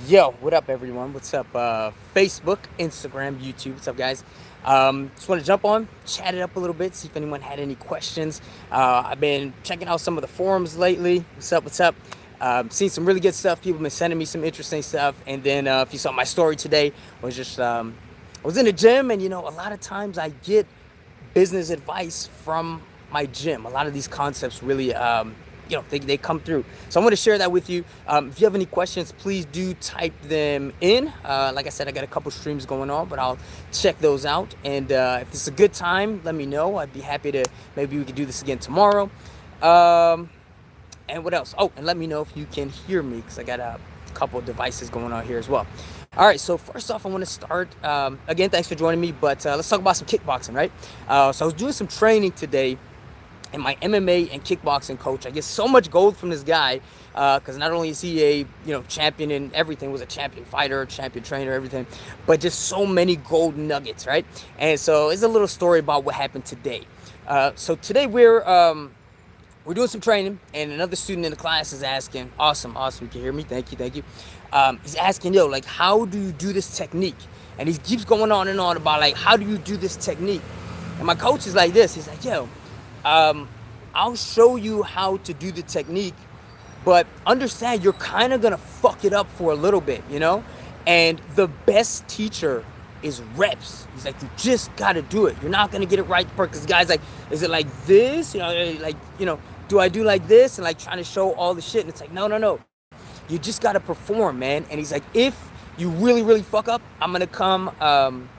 Yo, what up, everyone? What's up, Facebook, Instagram, YouTube? What's up, guys? Just want to jump on, chat it up a little bit, see if anyone had any questions. I've been checking out some of the forums lately. What's up? What's up? Seen some really good stuff. People have been sending me some interesting stuff. And then, if you saw my story today, was just I was in the gym, and a lot of times I get business advice from my gym. A lot of these concepts really, they come through. So I want to share that with you. If you have any questions, please do type them in. Like I said, I got a couple streams going on, but I'll check those out. And if it's a good time, let me know. I'd be happy to, maybe we could do this again tomorrow. And what else? Oh, and let me know if you can hear me, because I got a couple of devices going on here as well. All right, so first off, I want to start, again, thanks for joining me, but let's talk about some kickboxing, right? So I was doing some training today, and my MMA and kickboxing coach, I get so much gold from this guy, because not only is he a champion in everything, was a champion fighter, champion trainer, everything, but just so many gold nuggets, right? And so it's a little story about what happened today. So today we're doing some training, and another student in the class is asking, awesome, you can hear me, thank you. He's asking, like, how do you do this technique? And he keeps going on and on about, like, how do you do this technique? And my coach is like this, he's like, I'll show you how to do the technique, but understand you're kind of gonna fuck it up for a little bit, and the best teacher is reps. He's like, you just gotta do it. You're not gonna get it right because the guy's like, is it like this? Do I do like this? And like trying to show all the shit. And it's like, no. You just gotta perform, man. And he's like, if you really, really fuck up, I'm gonna come, I'm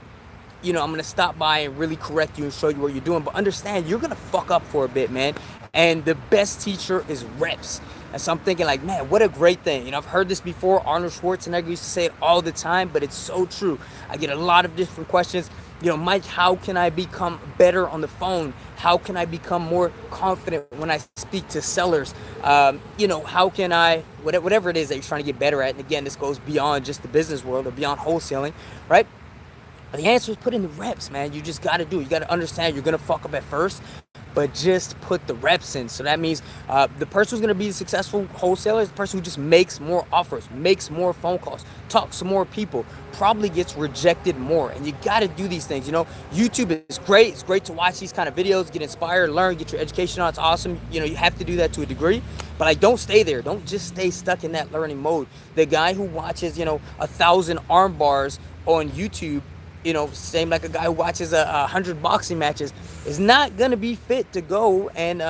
gonna stop by and really correct you and show you what you're doing. But understand, you're gonna fuck up for a bit, man. And the best teacher is reps. And so I'm thinking, like, man, what a great thing. I've heard this before. Arnold Schwarzenegger used to say it all the time, but it's so true. I get a lot of different questions. Mike, how can I become better on the phone? How can I become more confident when I speak to sellers? How can I, whatever it is that you're trying to get better at. And again, this goes beyond just the business world or beyond wholesaling, right? But the answer is put in the reps, man. You just got to do it. You got to understand you're going to fuck up at first, but just put the reps in. So that means the person who's going to be a successful wholesaler is the person who just makes more offers, makes more phone calls, talks to more people, probably gets rejected more. And you got to do these things. YouTube is great. It's great to watch these kind of videos, get inspired, learn, get your education on. It's awesome. You have to do that to a degree, but like, don't stay there. Don't just stay stuck in that learning mode. The guy who watches, 1,000 arm bars on YouTube, same like a guy who watches 100 boxing matches, is not gonna be fit to go and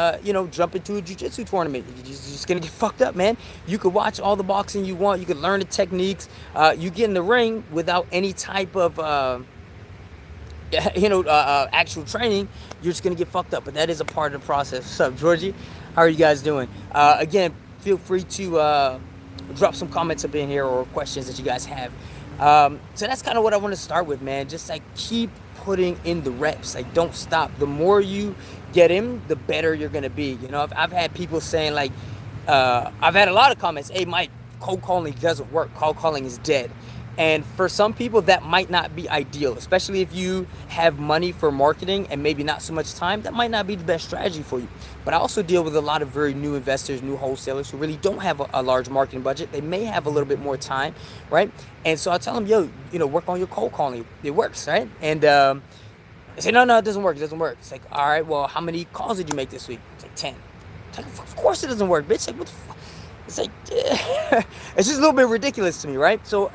jump into a jiu-jitsu tournament. You're just gonna get fucked up, man. You could watch all the boxing you want, you could learn the techniques, you get in the ring without any type of actual training, you're just gonna get fucked up. But that is a part of the process. What's up, Georgie? How are you guys doing? Again, feel free to drop some comments up in here or questions that you guys have. So that's kind of what I want to start with, man. Just like keep putting in the reps. Like, don't stop. The more you get in, the better you're gonna be. I've had people saying, like, I've had a lot of comments, hey Mike, cold calling doesn't work, cold calling is dead. And for some people that might not be ideal, especially if you have money for marketing and maybe not so much time. That might not be the best strategy for you. But I also deal with a lot of very new investors, new wholesalers who really don't have a large marketing budget. They may have a little bit more time, right? And so I tell them, work on your cold calling. It works, right? And they say, no, it doesn't work. It's like, all right, well, how many calls did you make this week? It's like 10. It's like, of course it doesn't work, bitch. Like, what the fuck? It's like, it's just a little bit ridiculous to me, right? So,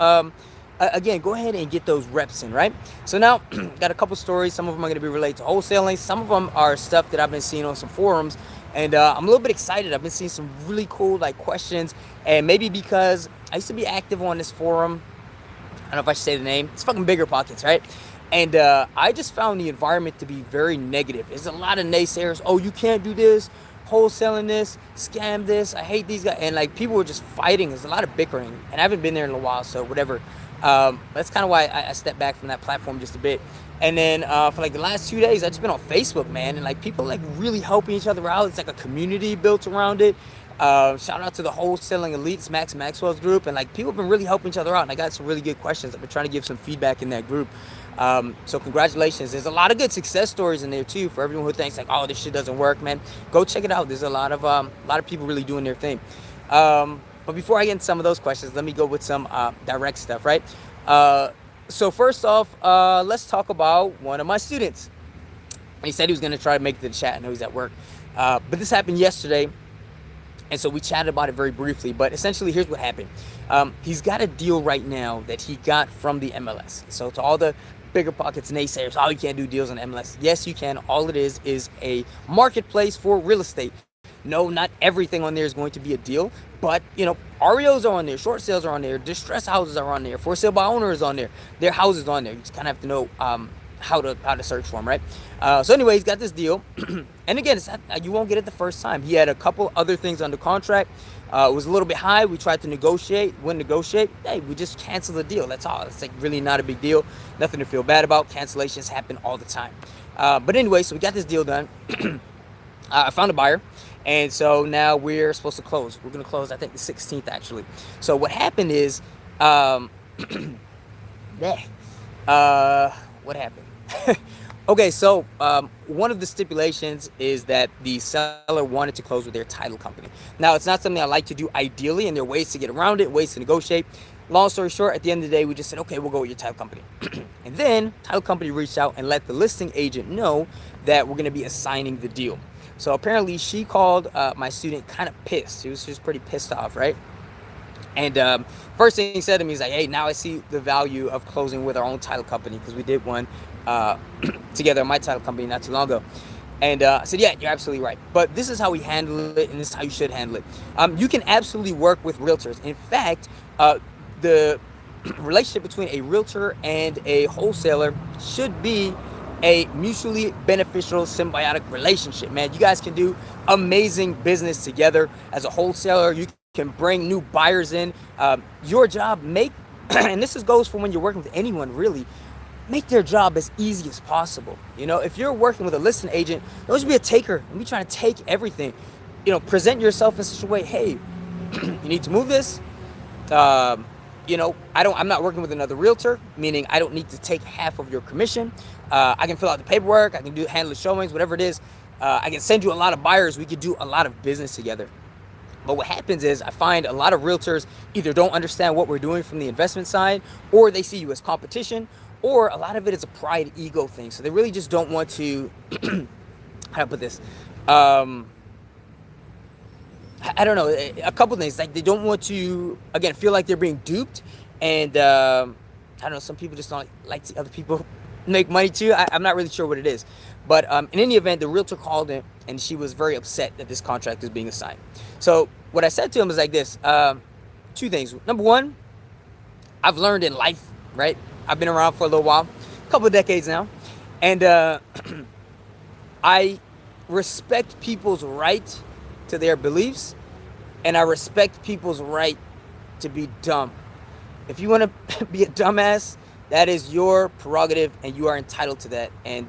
again, go ahead and get those reps in, right? So now, got a couple stories. Some of them are going to be related to wholesaling. Some of them are stuff that I've been seeing on some forums. And I'm a little bit excited. I've been seeing some really cool, like, questions. And maybe because I used to be active on this forum. I don't know if I should say the name. It's fucking Bigger Pockets, right? And I just found the environment to be very negative. There's a lot of naysayers. Oh, you can't do this. Wholesaling this, scam this. I hate these guys. And, like, people were just fighting. There's a lot of bickering. And I haven't been there in a while, so whatever. That's kind of why I stepped back from that platform just a bit. And then for like the last 2 days, I've just been on Facebook, man, and like people like really helping each other out. It's like a community built around it. Shout out to the Wholesaling Elites, Max Maxwell's group, and like people have been really helping each other out. And I got some really good questions. I've been trying to give some feedback in that group. So congratulations. There's a lot of good success stories in there too for everyone who thinks like, oh, this shit doesn't work, man. Go check it out. There's a lot of people really doing their thing. But before I get into some of those questions, let me go with some direct stuff, right? So first off, let's talk about one of my students. He said he was going to try to make it to the chat. I know he's at work. But this happened yesterday. And so we chatted about it very briefly. But essentially, here's what happened. He's got a deal right now that he got from the MLS. So to all the bigger pockets naysayers, oh, you can't do deals on MLS. Yes, you can. All it is a marketplace for real estate. No, not everything on there is going to be a deal. But, you know, REOs are on there. Short sales are on there. Distressed houses are on there. For sale by owners on there. Their houses on there. You just kind of have to know how to search for them, right? So anyway, he's got this deal. And again, it's not, you won't get it the first time. He had a couple other things under contract. It was a little bit high. We tried to negotiate. Wouldn't negotiate. Hey, we just canceled the deal. That's all. It's like really not a big deal. Nothing to feel bad about. Cancellations happen all the time. But anyway, so we got this deal done. I found a buyer. And so now we're supposed to close. We're going to close, I think, the 16th, actually. So what happened is, what happened? Okay, so one of the stipulations is that the seller wanted to close with their title company. Now, it's not something I like to do ideally, and there are ways to get around it, ways to negotiate. Long story short, at the end of the day, we just said, okay, we'll go with your title company. And then title company reached out and let the listing agent know that we're going to be assigning the deal. So apparently she called my student kind of pissed. She was pretty pissed off, right? And first thing he said to me is like, hey, now I see the value of closing with our own title company, because we did one together, my title company, not too long ago. And I said, yeah, you're absolutely right. But this is how we handle it, and this is how you should handle it. You can absolutely work with realtors. In fact, the relationship between a realtor and a wholesaler should be a mutually beneficial symbiotic relationship, man. You guys can do amazing business together. As a wholesaler, you can bring new buyers in. Your job, and this goes for when you're working with anyone, really, make their job as easy as possible. You know, if you're working with a listing agent, don't just be a taker. Don't be trying to take everything. You know, present yourself in such a way, hey, you need to move this. You know, I'm not working with another realtor, meaning I don't need to take half of your commission. I can fill out the paperwork. I can handle the showings, whatever it is. I can send you a lot of buyers. We could do a lot of business together. But what happens is I find a lot of realtors either don't understand what we're doing from the investment side, or they see you as competition, or a lot of it is a pride ego thing. So they really just don't want to, how to put this? I don't know, a couple things. Like, they don't want to, again, feel like they're being duped. And I don't know, some people just don't like to see other people make money too. I'm not really sure what it is. But in any event, the realtor called in, and she was very upset that this contract is being assigned. So what I said to him was like this, two things. Number one, I've learned in life, right? I've been around for a little while, a couple of decades now. And I respect people's right to their beliefs, and I respect people's right to be dumb. If you want to be a dumbass, that is your prerogative, and you are entitled to that. And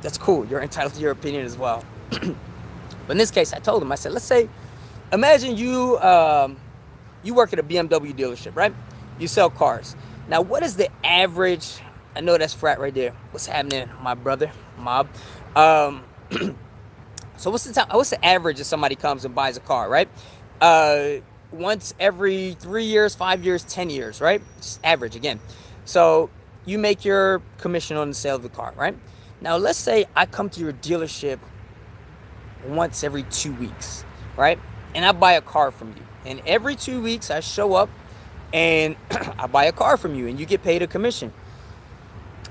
that's cool. You're entitled to your opinion as well. But in this case, I told him, I said, let's say, imagine you work at a BMW dealership, right? You sell cars. Now, what is the average? I know that's frat right there. What's happening, my brother, mob? So what's the average if somebody comes and buys a car, right? Once every 3 years, 5 years, 10 years, right? Just average again. So you make your commission on the sale of the car, right? Now, let's say I come to your dealership once every 2 weeks, right? And I buy a car from you. And every 2 weeks I show up and I buy a car from you, and you get paid a commission.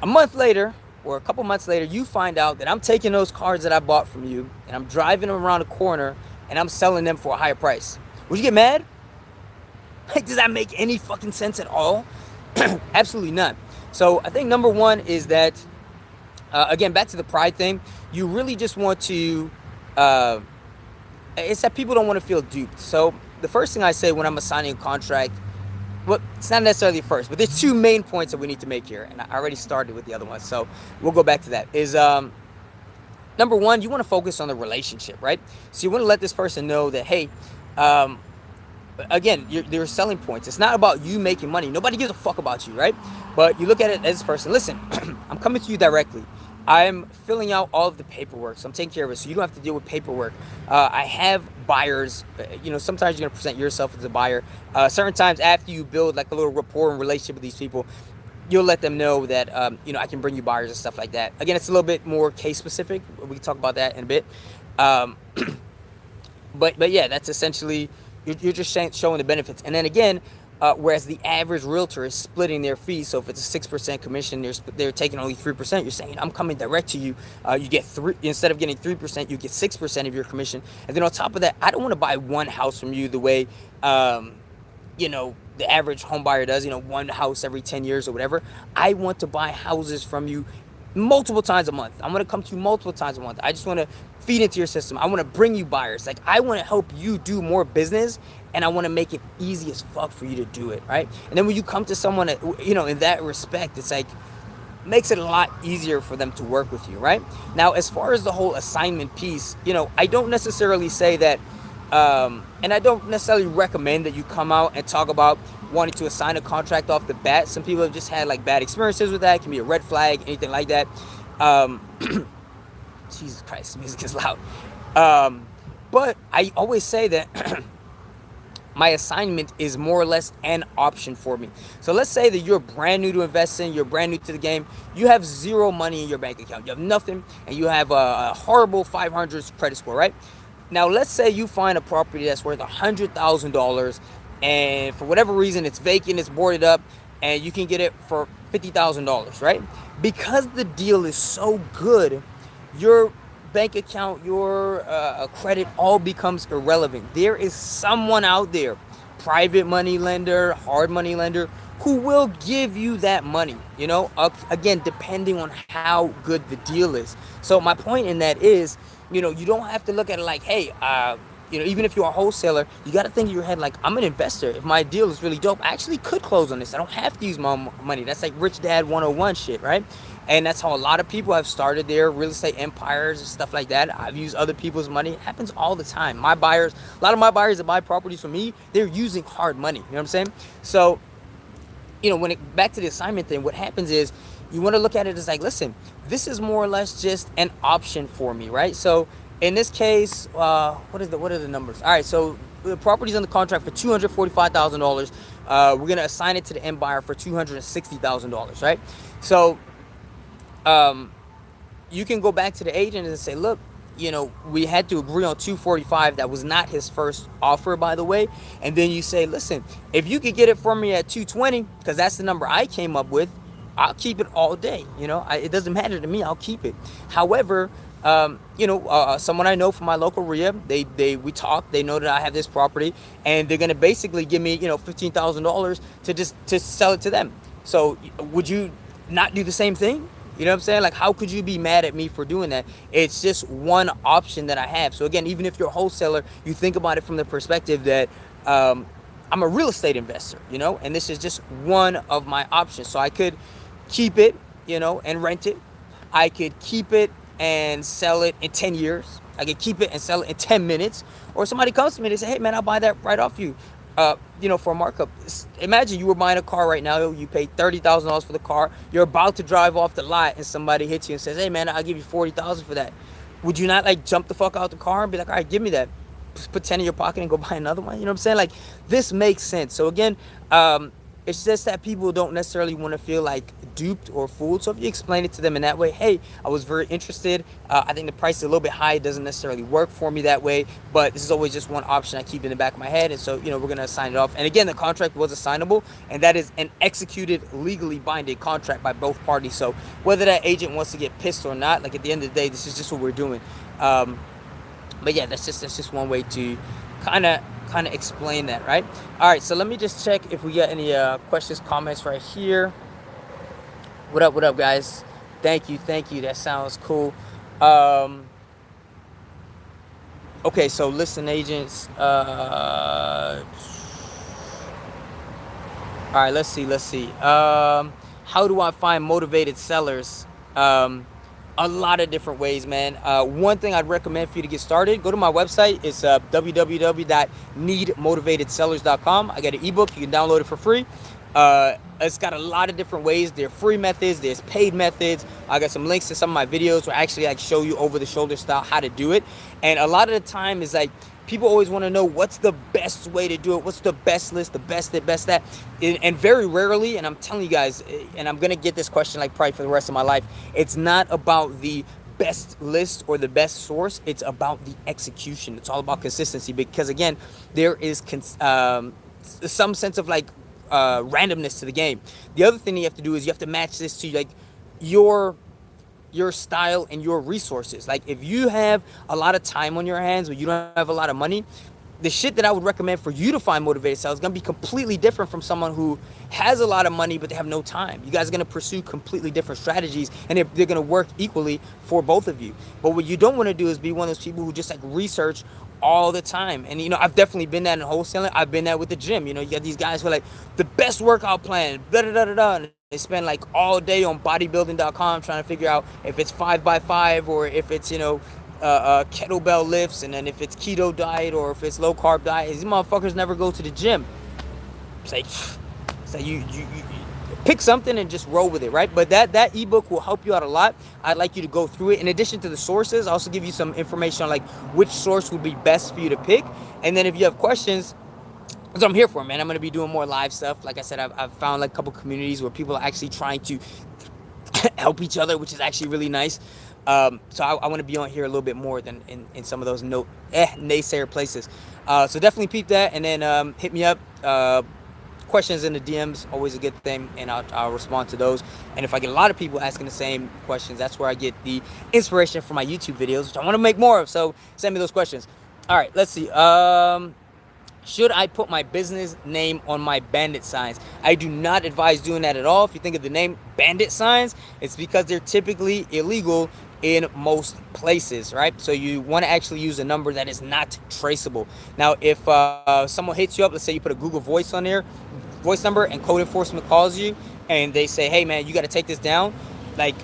A month later, or a couple months later, you find out that I'm taking those cars that I bought from you, and I'm driving them around the corner, and I'm selling them for a higher price. Would you get mad? Like, does that make any fucking sense at all? Absolutely not. So I think number one is that, again, back to the pride thing, you really just want to, it's that people don't want to feel duped. So the first thing I say when I'm assigning a contract, well, it's not necessarily first, but there's two main points that we need to make here, and I already started with the other one, so we'll go back to that. Is number one, you want to focus on the relationship, right? So you want to let this person know that, hey, again, there are selling points. It's not about you making money. Nobody gives a fuck about you, right? But you look at it as this person. Listen, I'm coming to you directly. I'm filling out all of the paperwork, so I'm taking care of it, so you don't have to deal with paperwork. I have buyers. Sometimes you're gonna present yourself as a buyer. Certain times after you build like a little rapport and relationship with these people, you'll let them know that I can bring you buyers and stuff like that. Again, it's a little bit more case specific. We can talk about that in a bit. Um, but yeah, that's essentially you're just showing the benefits. And then again, whereas the average realtor is splitting their fees, so if it's a 6% commission, they're taking only 3%. You're saying I'm coming direct to you. You get instead of getting 3%, you get 6% of your commission. And then on top of that, I don't want to buy one house from you the way the average home buyer does. One house every 10 years or whatever. I want to buy houses from you multiple times a month. I'm going to come to you multiple times a month. I just want to feed into your system. I want to bring you buyers. Like, I want to help you do more business, and I want to make it easy as fuck for you to do it, right? And then when you come to someone, in that respect, it's like, makes it a lot easier for them to work with you, right? Now, as far as the whole assignment piece, I don't necessarily say that, and I don't necessarily recommend that you come out and talk about wanting to assign a contract off the bat. Some people have just had like bad experiences with that. It can be a red flag, anything like that. Jesus Christ, music is loud. But I always say that my assignment is more or less an option for me. So let's say that you're brand new to investing, you're brand new to the game, you have zero money in your bank account, you have nothing, and you have a horrible 500 credit score, right? Now, let's say you find a property that's worth $100,000, and for whatever reason, it's vacant, it's boarded up, and you can get it for $50,000, right? Because the deal is so good, your bank account, your credit, all becomes irrelevant. There is someone out there, private money lender, hard money lender, who will give you that money, again, depending on how good the deal is. So my point in that is, you don't have to look at it like, hey, even if you're a wholesaler, you got to think in your head like, I'm an investor. If my deal is really dope, I actually could close on this. I don't have to use my money. That's like Rich Dad 101 shit, right? And that's how a lot of people have started their real estate empires and stuff like that. I've used other people's money. It happens all the time. A lot of my buyers that buy properties from me, they're using hard money. You know what I'm saying? So, back to the assignment thing, what happens is you want to look at it as like, listen, this is more or less just an option for me, right? So in this case, what are the numbers? All right, so the property's on the contract for $245,000. We're gonna assign it to the end buyer for $260,000, right? So you can go back to the agent and say, look, we had to agree on 245. That was not his first offer, by the way. And then you say, listen, if you could get it for me at 220, because that's the number I came up with, I'll keep it all day. It doesn't matter to me. I'll keep it. However, someone I know from my local RIA, we talk. They know that I have this property, and they're gonna basically give me, $15,000 to sell it to them. So would you not do the same thing? You know what I'm saying? Like, how could you be mad at me for doing that? It's just one option that I have. So again, even if you're a wholesaler, you think about it from the perspective that I'm a real estate investor, and this is just one of my options. So I could keep it, and rent it. I could keep it and sell it in 10 years. I could keep it and sell it in 10 minutes. Or somebody comes to me and they say, hey man, I'll buy that right off you. For a markup. Imagine you were buying a car right now. You paid $30,000 for the car. You're about to drive off the lot, and somebody hits you and says, "Hey, man, I'll give you $40,000 for that." Would you not jump the fuck out the car and be like, "All right, give me that. Put 10 in your pocket and go buy another one"? You know what I'm saying? Like, this makes sense. So again, it's just that people don't necessarily want to feel like duped or fooled. So if you explain it to them in that way, hey, I was very interested. I think the price is a little bit high. It doesn't necessarily work for me that way, but this is always just one option I keep in the back of my head. And so, we're going to sign it off. And again, the contract was assignable, and that is an executed, legally binding contract by both parties. So whether that agent wants to get pissed or not, at the end of the day, this is just what we're doing. But yeah, that's just one way to kind of explain that, right? All right, so let me just check if we got any questions, comments right here. What up, guys? Thank you. That sounds cool. Okay, so listen, agents. All right, let's see. How do I find motivated sellers? A lot of different ways, man. One thing I'd recommend for you to get started, go to my website. It's www.needmotivatedsellers.com. I got an ebook. You can download it for free. It's got a lot of different ways. There are free methods, there's paid methods. I got some links to some of my videos where I actually like show you over the shoulder style how to do it. And a lot of the time is like, people always want to know what's the best way to do it, what's the best list, the best that. And very rarely, and I'm telling you guys, and I'm gonna get this question like probably for the rest of my life, it's not about the best list or the best source. It's about the execution. It's all about consistency, because again, there is some sense of like randomness to the game. The other thing you have to do is you have to match this to like your style and your resources. Like if you have a lot of time on your hands but you don't have a lot of money, the shit that I would recommend for you to find motivated sellers is going to be completely different from someone who has a lot of money but they have no time. You guys are going to pursue completely different strategies, and they're going to work equally for both of you. But what you don't want to do is be one of those people who just like research all the time. And I've definitely been that in wholesaling. I've been that with the gym. You got these guys who are like the best workout plan, da da da da da, and they spend like all day on bodybuilding.com trying to figure out if it's 5x5 or if it's kettlebell lifts, and then if it's keto diet or if it's low carb diet. These motherfuckers never go to the gym. It's like you pick something and just roll with it, right? But that ebook will help you out a lot. I'd like you to go through it. In addition to the sources, I'll also give you some information on like which source would be best for you to pick. And then if you have questions, that's what I'm here for, man. I'm going to be doing more live stuff. Like I said, I've found like a couple communities where people are actually trying to help each other, which is actually really nice. So I want to be on here a little bit more than in some of those naysayer places. So definitely peep that, and then hit me up. Questions in the DMs, always a good thing, and I'll respond to those. And if I get a lot of people asking the same questions, that's where I get the inspiration for my YouTube videos, which I want to make more of. So send me those questions. All right, let's see. Should I put my business name on my bandit signs? I do not advise doing that at all. If you think of the name bandit signs, it's because they're typically illegal in most places, right? So you want to actually use a number that is not traceable. Now, if someone hits you up, let's say you put a Google Voice on there, voice number, and code enforcement calls you and they say, hey man, you got to take this down, like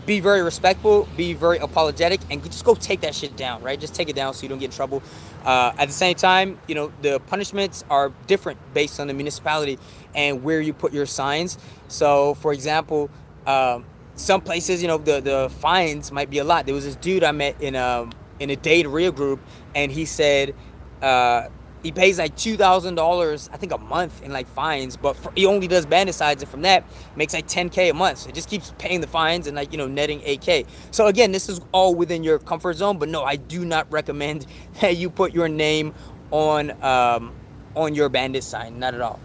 be very respectful, be very apologetic, and just go take that shit down, right? Just take it down so you don't get in trouble. At the same time, the punishments are different based on the municipality and where you put your signs. So for example, some places, the fines might be a lot. There was this dude I met in a Dade Real group, and he said he pays like $2,000, I think, a month in like fines, but he only does bandit signs, and from that makes like $10K a month. So it just keeps paying the fines and like netting $8K. So again, this is all within your comfort zone, but no, I do not recommend that you put your name on your bandit sign, not at all.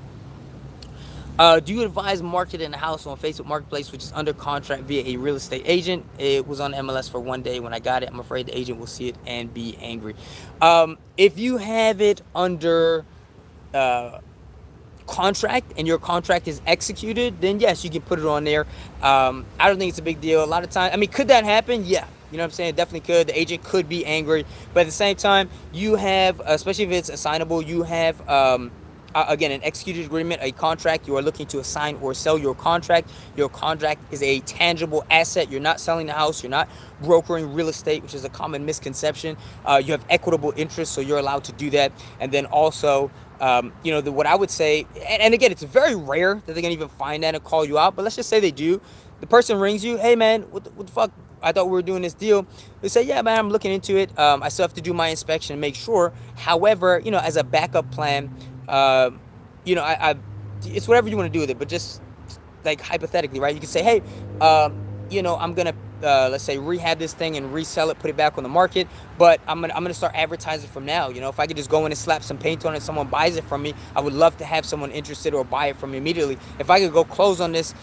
Do you advise marketing a house on Facebook Marketplace, which is under contract via a real estate agent? It was on MLS for one day when I got it. I'm afraid the agent will see it and be angry. If you have it under contract and your contract is executed, then yes, you can put it on there. I don't think it's a big deal. A lot of times, could that happen? Yeah. You know what I'm saying? It definitely could. The agent could be angry. But at the same time, you have, especially if it's assignable, you have... again, an executed agreement, a contract. You are looking to assign or sell your contract. Your contract is a tangible asset. You're not selling the house. You're not brokering real estate, which is a common misconception. You have equitable interest, so you're allowed to do that. And then also, what I would say, and again, it's very rare that they're going to even find that and call you out. But let's just say they do. The person rings you, hey, man, what the fuck? I thought we were doing this deal. They say, yeah, man, I'm looking into it. I still have to do my inspection and make sure. However, as a backup plan, it's whatever you want to do with it, but just like hypothetically, right? You can say, hey, I'm gonna let's say rehab this thing and resell it, put it back on the market, but I'm gonna start advertising from now. If I could just go in and slap some paint on it, someone buys it from me, I would love to have someone interested or buy it from me immediately. If I could go close on this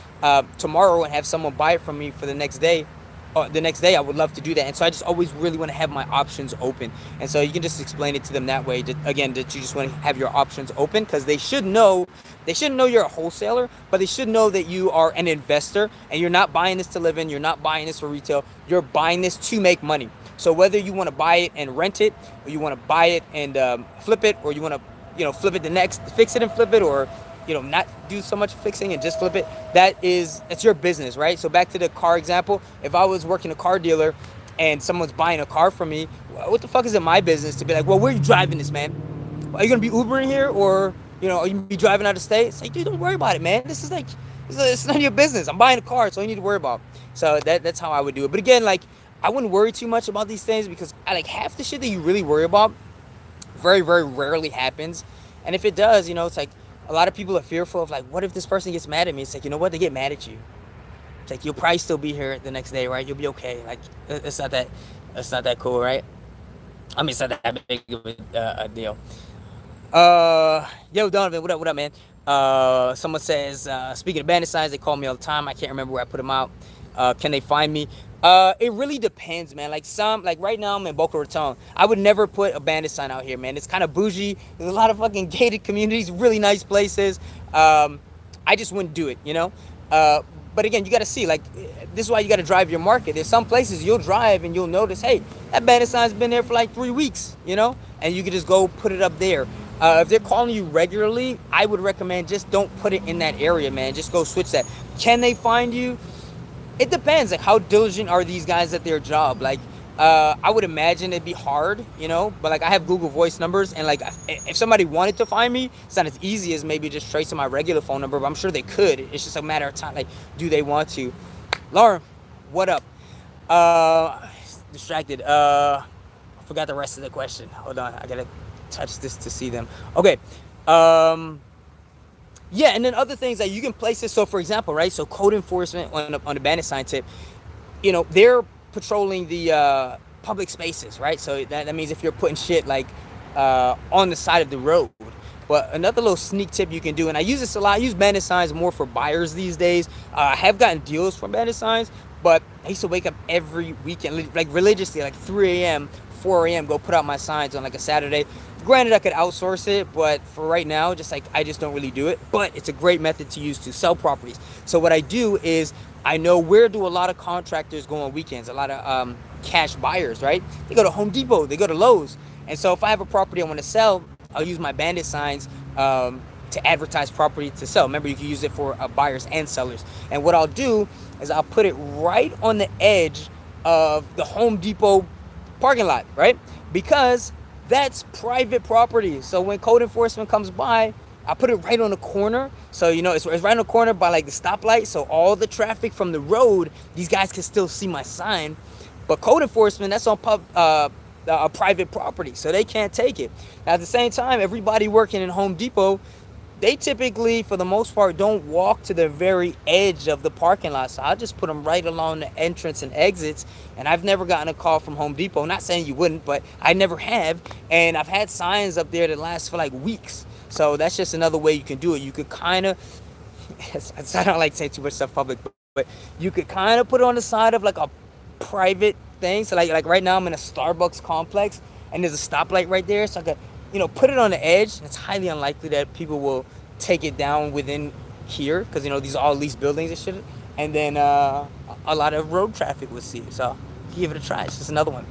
tomorrow and have someone buy it from me for the next day, I would love to do that. And so I just always really want to have my options open. And so you can just explain it to them that way. That you just want to have your options open, because they should know you're a wholesaler, but they should know that you are an investor and you're not buying this to live in. You're not buying this for retail. You're buying this to make money. So whether you want to buy it and rent it, or you want to buy it and flip it, or you want to, flip it fix it and flip it, or not do so much fixing and just flip it, it's your business, right? So back to the car example, if I was working a car dealer and someone's buying a car from me, what the fuck is it my business to be like, well, where are you driving this, man? Are you going to be Ubering here, or You know, or you be driving out of state. It's like, dude, don't worry about it, man. This is like, it's none of your business. I'm buying a car, so you need to worry about. So that's how I would do it. But again, like, I wouldn't worry too much about these things because I like half the shit that you really worry about very, very rarely happens. And if it does, you know, it's like a lot of people are fearful of like, what if this person gets mad at me? It's like, you know what? They get mad at you. It's like, you'll probably still be here the next day, right? You'll be okay. Like, it's not that cool, right? I mean, it's not that big of a deal. Yo, Donovan, what up, man? Someone says, speaking of bandit signs, they call me all the time. I can't remember where I put them out. Can they find me? It really depends, man. Like like right now I'm in Boca Raton. I would never put a bandit sign out here, man. It's kind of bougie. There's a lot of fucking gated communities, really nice places. I just wouldn't do it, you know? But again, you got to see, like, this is why you got to drive your market. There's some places you'll drive and you'll notice, hey, that bandit sign's been there for like 3 weeks, you know? And you can just go put it up there. If they're calling you regularly, I would recommend just don't put it in that area, man. Just go switch that. Can they find you? It depends. Like, how diligent are these guys at their job? Like, I would imagine it'd be hard, you know, but like I have Google Voice numbers, and like if somebody wanted to find me, it's not as easy as maybe just tracing my regular phone number, but I'm sure they could. It's just a matter of time. Like, do they want to? Lauren, what up? Distracted. I forgot the rest of the question. Hold on, I gotta touch this to see them. Okay. Yeah, and then other things that you can place it. So, for example, right? So, code enforcement on the bandit sign tip, you know, they're patrolling the public spaces, right? So that means if you're putting shit like on the side of the road. But another little sneak tip you can do, and I use this a lot. I use bandit signs more for buyers these days. I have gotten deals from bandit signs, but I used to wake up every weekend, like religiously, like 3 a.m., 4 a.m., go put out my signs on like a Saturday. Granted, I could outsource it, but for right now, just like I just don't really do it. But it's a great method to use to sell properties. So what I do is I know where do a lot of contractors go on weekends, a lot of cash buyers, right? They go to Home Depot, they go to Lowe's. And so if I have a property I want to sell, I'll use my bandit signs to advertise property to sell. Remember, you can use it for buyers and sellers. And what I'll do is I'll put it right on the edge of the Home Depot parking lot, right? Because that's private property. So when code enforcement comes by, I put it right on the corner. So, you know, it's right on the corner by like the stoplight. So all the traffic from the road, these guys can still see my sign. But code enforcement, that's on a private property. So they can't take it. Now, at the same time, everybody working in Home Depot, they typically, for the most part, don't walk to the very edge of the parking lot. So I'll just put them right along the entrance and exits. And I've never gotten a call from Home Depot. Not saying you wouldn't, but I never have. And I've had signs up there that last for like weeks. So that's just another way you can do it. You could kind of, I don't like saying too much stuff public, but you could kind of put it on the side of like a private thing. So like right now I'm in a Starbucks complex and there's a stoplight right there. So I could, you know, put it on the edge. It's highly unlikely that people will take it down within here because, you know, these are all leased buildings and shit. And then a lot of road traffic would see it. So give it a try. It's just another one.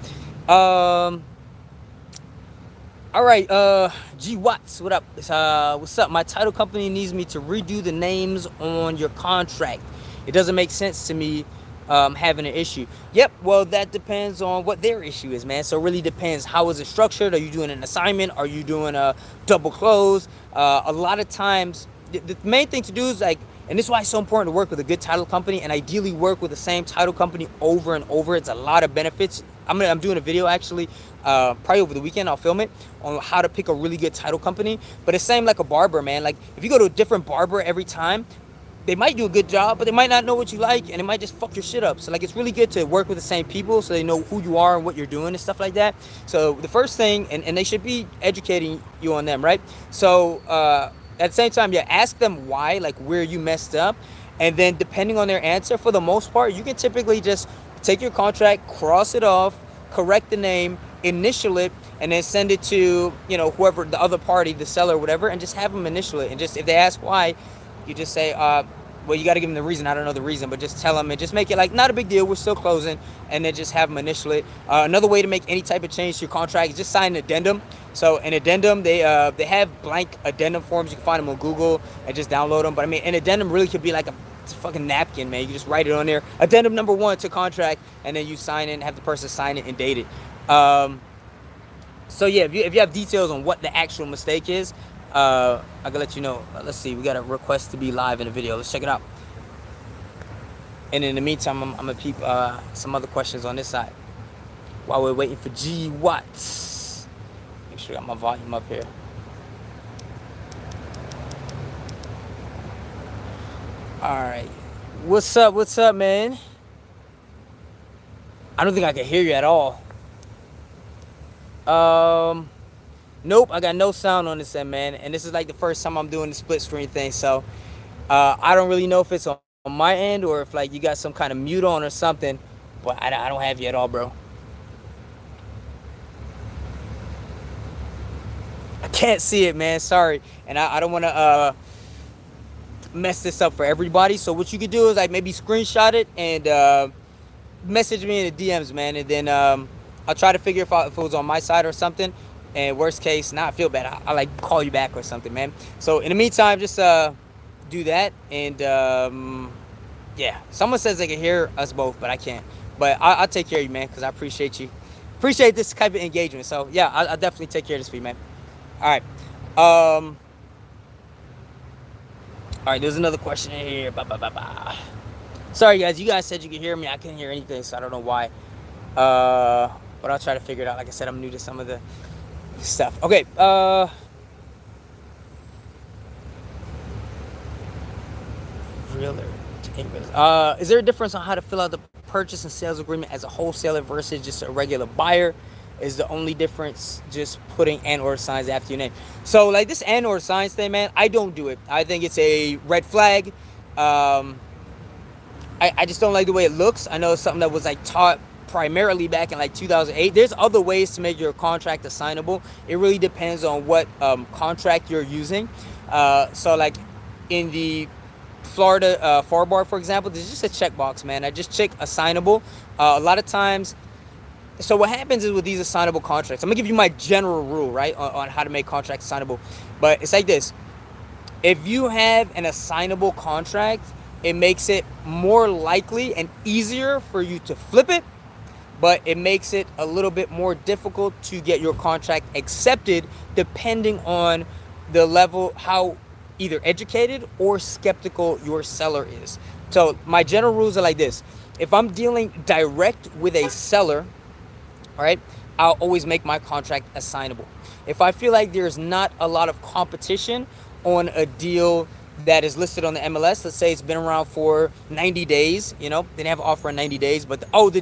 All right, G Watts, what up? What's up? My title company needs me to redo the names on your contract. It doesn't make sense to me having an issue. Yep, well, that depends on what their issue is, man. So it really depends. How is it structured? Are you doing an assignment? Are you doing a double close? A lot of times, the main thing to do is like, and this is why it's so important to work with a good title company and ideally work with the same title company over and over. It's a lot of benefits. I'm doing a video actually, probably over the weekend. I'll film it on how to pick a really good title company. But it's same like a barber, man. Like if you go to a different barber every time, they might do a good job, but they might not know what you like, and it might just fuck your shit up. So like it's really good to work with the same people so they know who you are and what you're doing and stuff like that. So the first thing, and they should be educating you on them, right? So at the same time, yeah, ask them why, like where you messed up, and then depending on their answer, for the most part, you can typically just take your contract, cross it off, correct the name, initial it, and then send it to, you know, whoever, the other party, the seller, whatever, and just have them initial it. And just if they ask why, you just say, well, you got to give them the reason. I don't know the reason, but just tell them and just make it like not a big deal. We're still closing, and then just have them initial it. Another way to make any type of change to your contract is just sign an addendum. So an addendum, they have blank addendum forms. You can find them on Google and just download them. But I mean, an addendum really could be like a fucking napkin, man. You just write it on there. Addendum number 1 to contract, and then you sign it and have the person sign it and date it. So yeah, if you have details on what the actual mistake is, I can let you know. Let's see, we got a request to be live in a video. Let's check it out. And in the meantime, I'm gonna peep some other questions on this side while we're waiting for G Watts. Make sure I got my volume up here. All right, what's up? What's up, man? I don't think I can hear you at all. Nope, I got no sound on this end, man. And this is like the first time I'm doing the split screen thing, so I don't really know if it's on my end or if like you got some kind of mute on or something, but I don't have you at all, bro. I can't see it, man. Sorry, and I don't want to mess this up for everybody. So what you could do is like maybe screenshot it and message me in the DMs, man, and then I'll try to figure out if it was on my side or something. And worst case, not feel bad, I'll like call you back or something, man. So in the meantime, just do that. And yeah, someone says they can hear us both, but I can't. But I'll take care of you, man, because I appreciate you. Appreciate this type of engagement. So yeah, I'll definitely take care of this for you, man. All right. All right, there's another question in here. Sorry, guys. You guys said you could hear me. I couldn't hear anything, so I don't know why. But I'll try to figure it out. Like I said, I'm new to some of the stuff. Okay. Is there a difference on how to fill out the purchase and sales agreement as a wholesaler versus just a regular buyer? Is the only difference just putting and or signs after your name? So like this and or signs thing, man, I don't do it. I think it's a red flag. I just don't like the way it looks. I know it's something that was like taught primarily back in like 2008. There's other ways to make your contract assignable. It really depends on what contract you're using. So like in the Florida FAR bar, for example, there's just a checkbox, man. I just check assignable. A lot of times, so what happens is with these assignable contracts, I'm gonna give you my general rule, right, on how to make contracts assignable. But it's like this: if you have an assignable contract, it makes it more likely and easier for you to flip it, but it makes it a little bit more difficult to get your contract accepted depending on the level, how either educated or skeptical your seller is. So my general rules are like this: if I'm dealing direct with a seller, all right, I'll always make my contract assignable. If I feel like there's not a lot of competition on a deal that is listed on the MLS, let's say it's been around for 90 days, you know, they didn't have an offer in 90 days, but the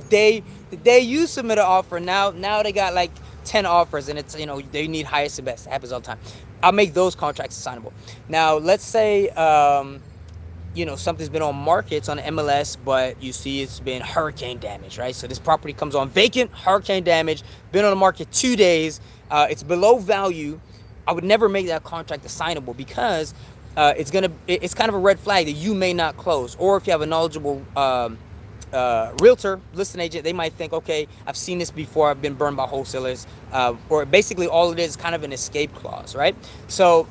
day you submit an offer, now they got like 10 offers, and it's, you know, they need highest and best. It happens all the time. I'll make those contracts assignable. Now, let's say, you know, something's been on market, it's on the MLS, but you see it's been hurricane damage, right? So this property comes on vacant, hurricane damage, been on the market 2 days, it's below value. I would never make that contract assignable because it's kind of a red flag that you may not close. Or if you have a knowledgeable realtor, listing agent, they might think, okay, I've seen this before, I've been burned by wholesalers, or basically all it is kind of an escape clause, right? So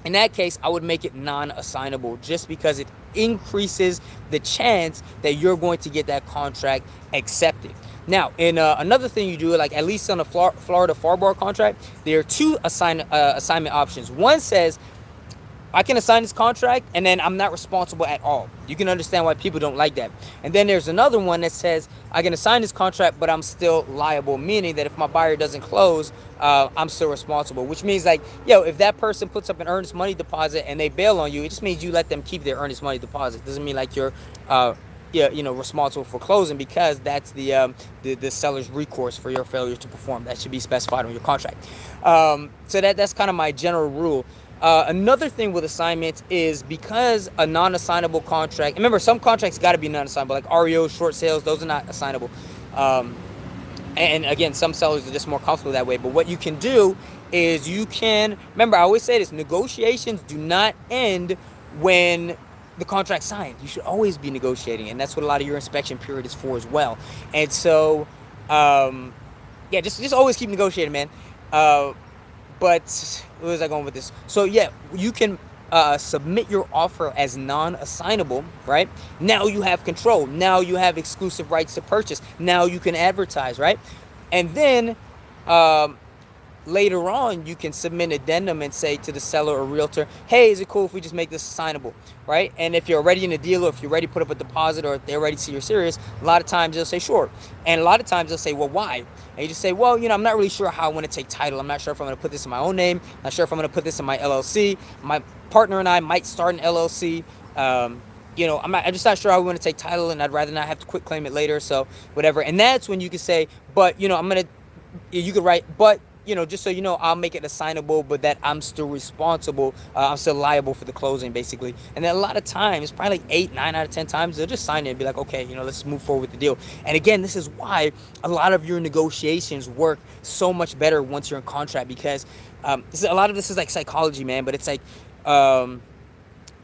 in that case, I would make it non-assignable just because it increases the chance that you're going to get that contract accepted. Now, in another thing you do, like at least on a Florida FAR bar contract, there are two assignment options. One says, I can assign this contract and then I'm not responsible at all. You can understand why people don't like that. And then there's another one that says, I can assign this contract, but I'm still liable, meaning that if my buyer doesn't close, I'm still responsible, which means like, yo, if that person puts up an earnest money deposit and they bail on you, it just means you let them keep their earnest money deposit. Doesn't mean like you're responsible for closing, because that's the seller's recourse for your failure to perform. That should be specified on your contract. So that's kind of my general rule. Another thing with assignments is because a non-assignable contract, remember some contracts got to be non-assignable, like REO, short sales, those are not assignable. And again, some sellers are just more comfortable that way. But what you can do is you can, remember I always say this, negotiations do not end when the contract's signed. You should always be negotiating, and that's what a lot of your inspection period is for as well. And so, yeah, just always keep negotiating, man. But where was I going with this? So yeah, you can submit your offer as non-assignable, right? Now you have control. Now you have exclusive rights to purchase. Now you can advertise, right? And then later on, you can submit an addendum and say to the seller or realtor, hey, is it cool if we just make this assignable, right? And if you're already in a deal, or if you already put up a deposit, or if they already see you're serious, a lot of times they'll say sure. And a lot of times they'll say, well, why? And you just say, well, I'm not really sure how I want to take title. I'm not sure if I'm going to put this in my own name. I'm not sure if I'm going to put this in my LLC. My partner and I might start an LLC. I'm just not sure how we want to take title, and I'd rather not have to quit claim it later. So whatever. And that's when you can say, but, you could write, but, just so you know, I'll make it assignable, but that I'm still responsible. I'm still liable for the closing, basically. And then a lot of times, probably like 8, 9 out of 10 times, they'll just sign it and be like, okay, let's move forward with the deal. And again, this is why a lot of your negotiations work so much better once you're in contract, because a lot of this is like psychology, man, but it's like,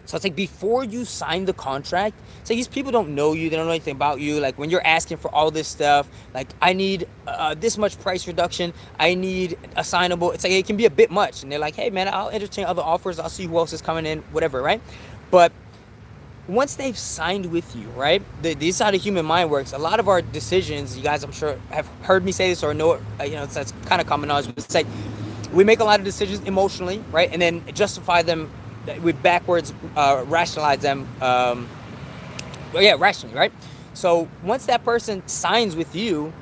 so it's like before you sign the contract, it's like these people don't know you. They don't know anything about you. Like when you're asking for all this stuff, like I need this much price reduction. I need assignable. It's like it can be a bit much. And they're like, hey, man, I'll entertain other offers. I'll see who else is coming in, whatever, right? But once they've signed with you, right? This is how the human mind works. A lot of our decisions, you guys, I'm sure, have heard me say this or know it. That's kind of common knowledge. But it's like we make a lot of decisions emotionally, right? And then justify them. We backwards rationalize them, rationally, right? So once that person signs with you,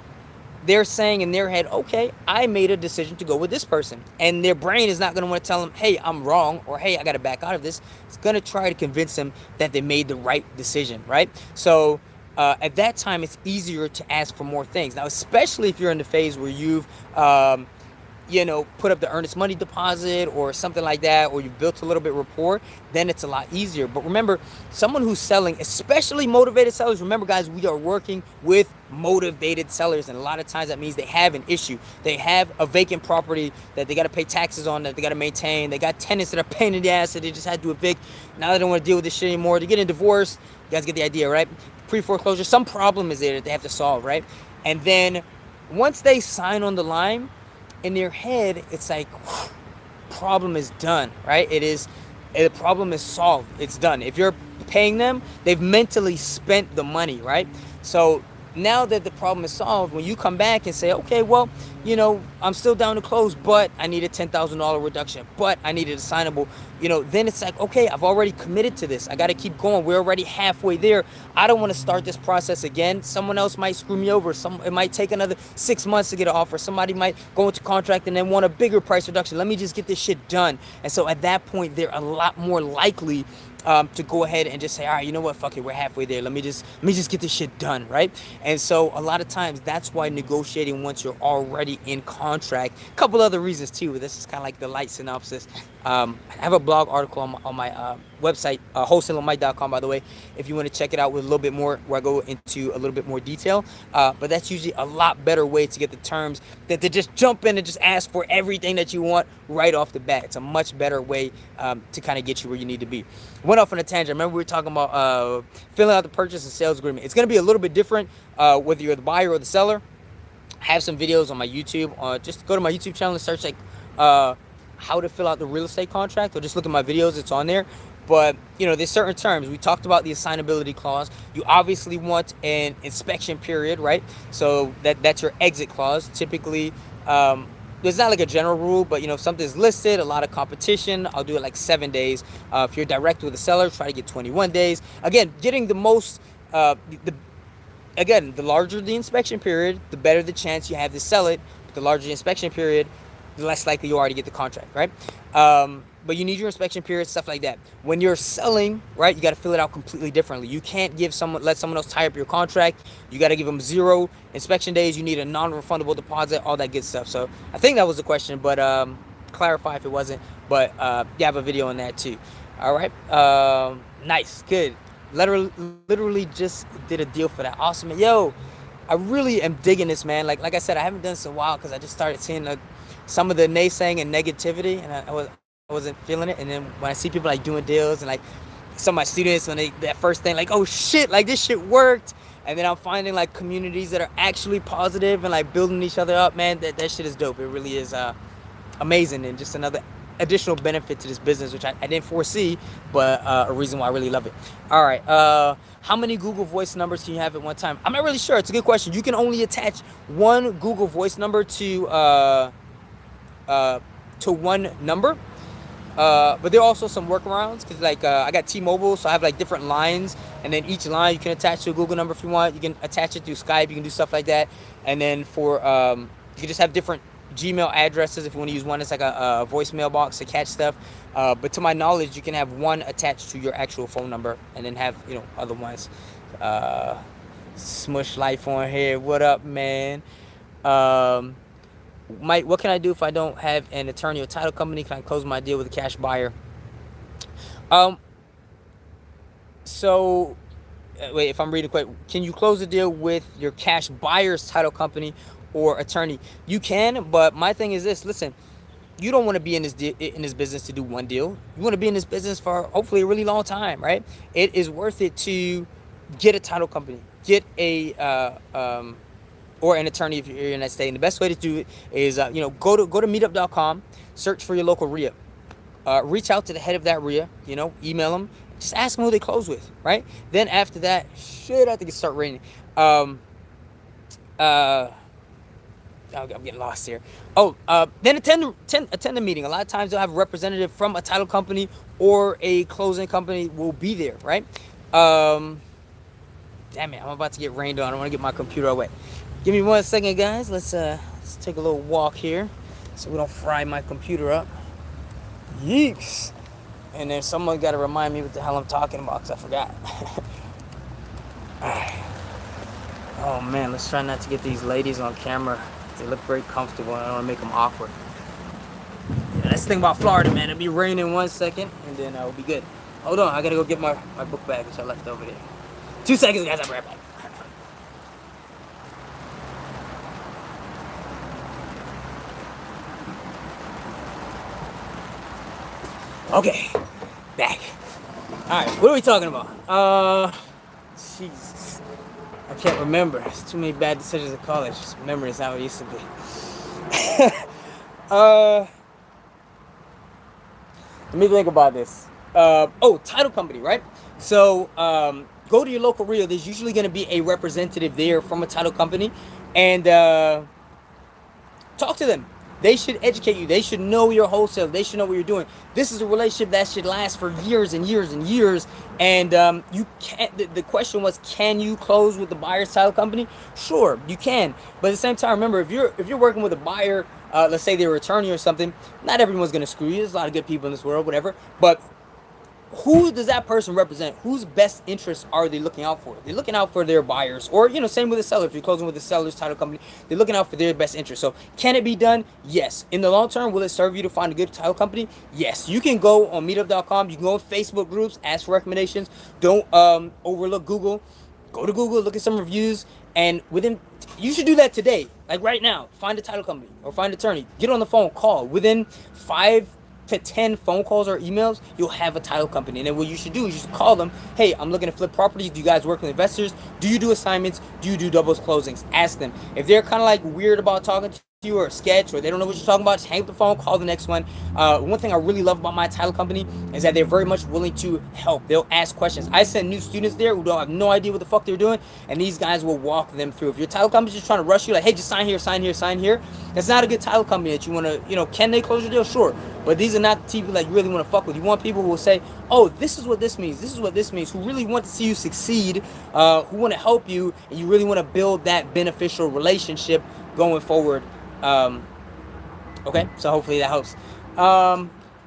they're saying in their head, okay, I made a decision to go with this person. And their brain is not going to want to tell them, hey, I'm wrong, or hey, I got to back out of this. It's going to try to convince them that they made the right decision, right? So at that time, it's easier to ask for more things. Now, especially if you're in the phase where you've put up the earnest money deposit or something like that, or you've built a little bit rapport, then it's a lot easier. But remember, someone who's selling, especially motivated sellers, remember guys, we are working with motivated sellers, and a lot of times that means they have an issue. They have a vacant property that they got to pay taxes on, that they got to maintain. They got tenants that are pain in the ass that they just had to evict. Now they don't want to deal with this shit anymore. They're getting divorced. You guys get the idea, right? Pre-foreclosure, some problem is there that they have to solve, right? And then once they sign on the line, in their head, it's like, problem is done, right? The problem is solved. It's done. If you're paying them, they've mentally spent the money, right? So now that the problem is solved, when you come back and say, okay, well, I'm still down to close, but I need a $10,000 reduction, but I need it assignable, then it's like, okay, I've already committed to this. I got to keep going. We're already halfway there. I don't want to start this process again. Someone else might screw me over. It might take another 6 months to get an offer. Somebody might go into contract and then want a bigger price reduction. Let me just get this shit done. And so at that point, they're a lot more likely to go ahead and just say, all right, you know what, fuck it, we're halfway there. Let me just get this shit done, right? And so a lot of times that's why negotiating once you're already in contract. A couple other reasons too. This is kind of like the light synopsis. I have a blog article on my website, wholesalingmike.com, by the way, if you want to check it out with a little bit more, where I go into a little bit more detail. But that's usually a lot better way to get the terms than to just jump in and just ask for everything that you want right off the bat. It's a much better way to kind of get you where you need to be. Went off on a tangent. Remember we were talking about filling out the purchase and sales agreement. It's going to be a little bit different whether you're the buyer or the seller. I have some videos on my YouTube. Just go to my YouTube channel and search like how to fill out the real estate contract, or just look at my videos. It's on there. But there's certain terms. We talked about the assignability clause. You obviously want an inspection period, right? So that's your exit clause. Typically, there's not like a general rule, but if something's listed, a lot of competition, I'll do it like 7 days. If you're direct with a seller, try to get 21 days. Again, getting the most, the larger the inspection period, the better the chance you have to sell it. The larger the inspection period, the less likely you are to get the contract, right? But you need your inspection period, stuff like that. When you're selling, right, you got to fill it out completely differently. You can't let someone else tie up your contract. You got to give them 0 inspection days. You need a non-refundable deposit, all that good stuff. So I think that was the question, but clarify if it wasn't. But you have a video on that too. All right. Nice. Good. Literally just did a deal for that. Awesome. Yo, I really am digging this, man. Like I said, I haven't done this in a while because I just started seeing some of the naysaying and negativity, and I wasn't feeling it. And then when I see people like doing deals, and like some of my students, when that first thing, like, oh shit, like this shit worked. And then I'm finding like communities that are actually positive and like building each other up, man. That shit is dope. It really is amazing, and just another additional benefit to this business, which I didn't foresee, but a reason why I really love it. All right. How many Google Voice numbers can you have at one time? I'm not really sure. It's a good question. You can only attach one Google Voice number to to one number. But there are also some workarounds because like I got T-Mobile, so I have like different lines, and then each line you can attach to a Google number if you want. You can attach it through Skype. You can do stuff like that, and then for you can just have different Gmail addresses if you want to use one. It's like a voicemail box to catch stuff. But to my knowledge, you can have one attached to your actual phone number, and then have other ones. Smush Life on here. What up, man? Mike, what can I do if I don't have an attorney or title company? Can I close my deal with a cash buyer? So wait, if I'm reading quick, can you close the deal with your cash buyer's title company or attorney? You can, but my thing is this: listen, you don't want to be in this business to do one deal. You want to be in this business for hopefully a really long time, right? It is worth it to get a title company, get a or an attorney if you're in that state. And the best way to do it is go to meetup.com, search for your local RIA, reach out to the head of that RIA, email them, just ask them who they close with, right? Then after that, I think it start raining. I'm getting lost here. Then attend the meeting. A lot of times they'll have a representative from a title company or a closing company will be there, right? Damn it, I'm about to get rained on. I want to get my computer away. Give me 1 second, guys. Let's take a little walk here so we don't fry my computer up. Yeeks. And then someone got to remind me what the hell I'm talking about because I forgot. Oh, man. Let's try not to get these ladies on camera. They look very comfortable, and I don't want to make them awkward. Yeah, that's the thing about Florida, man. It'll be raining 1 second, and then we'll be good. Hold on. I got to go get my book bag, which I left over there. 2 seconds, guys. I'll be right back. Okay, back. All right, what are we talking about? Jesus, I can't remember. It's too many bad decisions in college. Memory is not what it used to be. Let me think about this. Title company, right? So go to your local RIA. There's usually going to be a representative there from a title company, and talk to them. They should educate you. They should know your wholesale. They should know what you're doing. This is a relationship that should last for years and years and years. And you can't. The question was, can you close with the buyer's title company? Sure, you can. But at the same time, remember, if you're working with a buyer, let's say they're an attorney or something, not everyone's gonna screw you. There's a lot of good people in this world, whatever. But who does that person represent? Whose best interests are they looking out for? They're looking out for their buyers, or same with the seller. If you're closing with the seller's title company, they're looking out for their best interest. So can it be done? Yes. In the long term, will it serve you to find a good title company? Yes. You can go on meetup.com. You can go on Facebook groups, ask for recommendations. Don't overlook Google. Go to Google, look at some reviews, and you should do that today, like right now. Find a title company or find an attorney. Get on the phone, call. Within 5 to 10 phone calls or emails, you'll have a title company. And then what you should do is you should call them. Hey, I'm looking to flip properties. Do you guys work with investors? Do you do assignments? Do you do doubles closings? Ask them. If they're kind of like weird about talking to you or sketch, or they don't know what you're talking about, just hang up the phone, call the next one. One thing I really love about my title company is that they're very much willing to help. They'll ask questions. I send new students there who don't have no idea what the fuck they're doing, and these guys will walk them through. If your title company's just trying to rush you, like, hey, just sign here, sign here, sign here, that's not a good title company that you want to, can they close your deal? Sure. But these are not the people that you really want to fuck with. You want people who will say, oh, this is what this means, this is what this means, who really want to see you succeed, who want to help you, and you really want to build that beneficial relationship going forward. Okay, so hopefully that helps.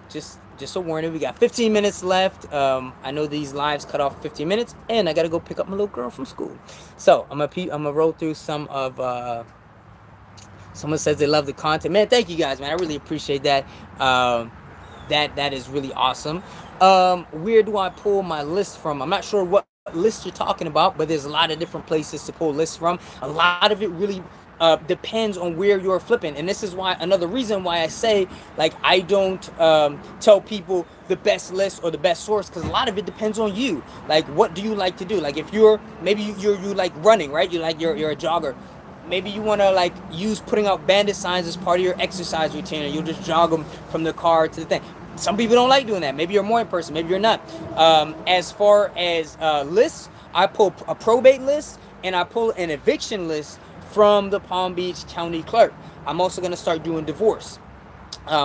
Just a warning, we got 15 minutes left. I know these lives cut off 15 minutes, and I gotta go pick up my little girl from school. So I'm gonna roll through some of. Someone says they love the content. Man, thank you guys, man. I really appreciate that. That is really awesome. Where do I pull my list from? I'm not sure what list you're talking about, but there's a lot of different places to pull lists from. A lot of it really depends on where you're flipping, and this is why another reason why I say, like, I don't tell people the best list or the best source, because a lot of it depends on you. Like, what do you like to do? Like, if you like running, right? You're a jogger. Maybe you want to like use putting out bandit signs as part of your exercise routine, and you'll just jog them from the car to the thing. Some people don't like doing that. Maybe you're a morning person, maybe you're not. As far as lists, I pull a probate list and I pull an eviction list from the Palm Beach County Clerk. I'm also going to start doing divorce.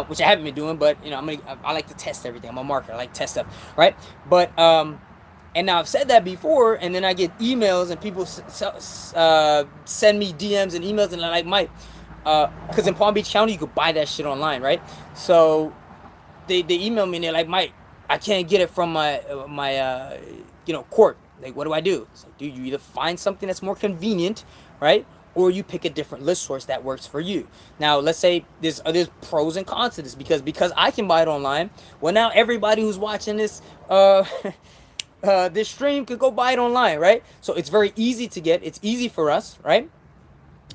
which I haven't been doing, but I like to test everything. I'm a marketer. I like to test stuff, right? But and now I've said that before, and then I get emails and people send me DMs and emails, and they're like, Mike, because in Palm Beach County you could buy that shit online, right? So they email me and they're like, Mike, I can't get it from my court. Like, what do I do? It's like, dude, you either find something that's more convenient, right? Or you pick a different list source that works for you. Now, let's say there's pros and cons to this, because I can buy it online. Well, now everybody who's watching this this stream could go buy it online, right? So it's very easy to get. It's easy for us, right?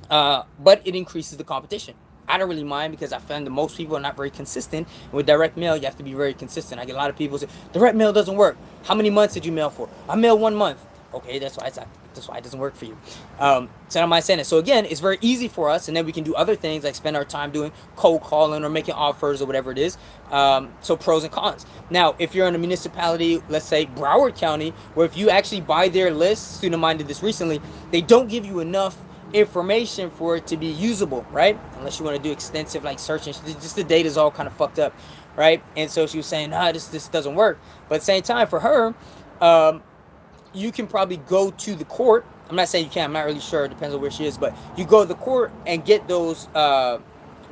But it increases the competition. I don't really mind because I find that most people are not very consistent. And with direct mail, you have to be very consistent. I get a lot of people say, direct mail doesn't work. How many months did you mail for? I mailed 1 month. Okay, that's why it doesn't work for you. So I'm not saying it. So again, it's very easy for us, and then we can do other things like spend our time doing cold calling or making offers or whatever it is. So pros and cons. Now, if you're in a municipality, let's say Broward County, where if you actually buy their list, student of mine did this recently, they don't give you enough information for it to be usable, right? Unless you want to do extensive like searching, just the data's all kind of fucked up, right? And so she was saying, this doesn't work. But at the same time, for her, you can probably go to the court. I'm not saying you can, I'm not really sure, it depends on where she is, but you go to the court and get those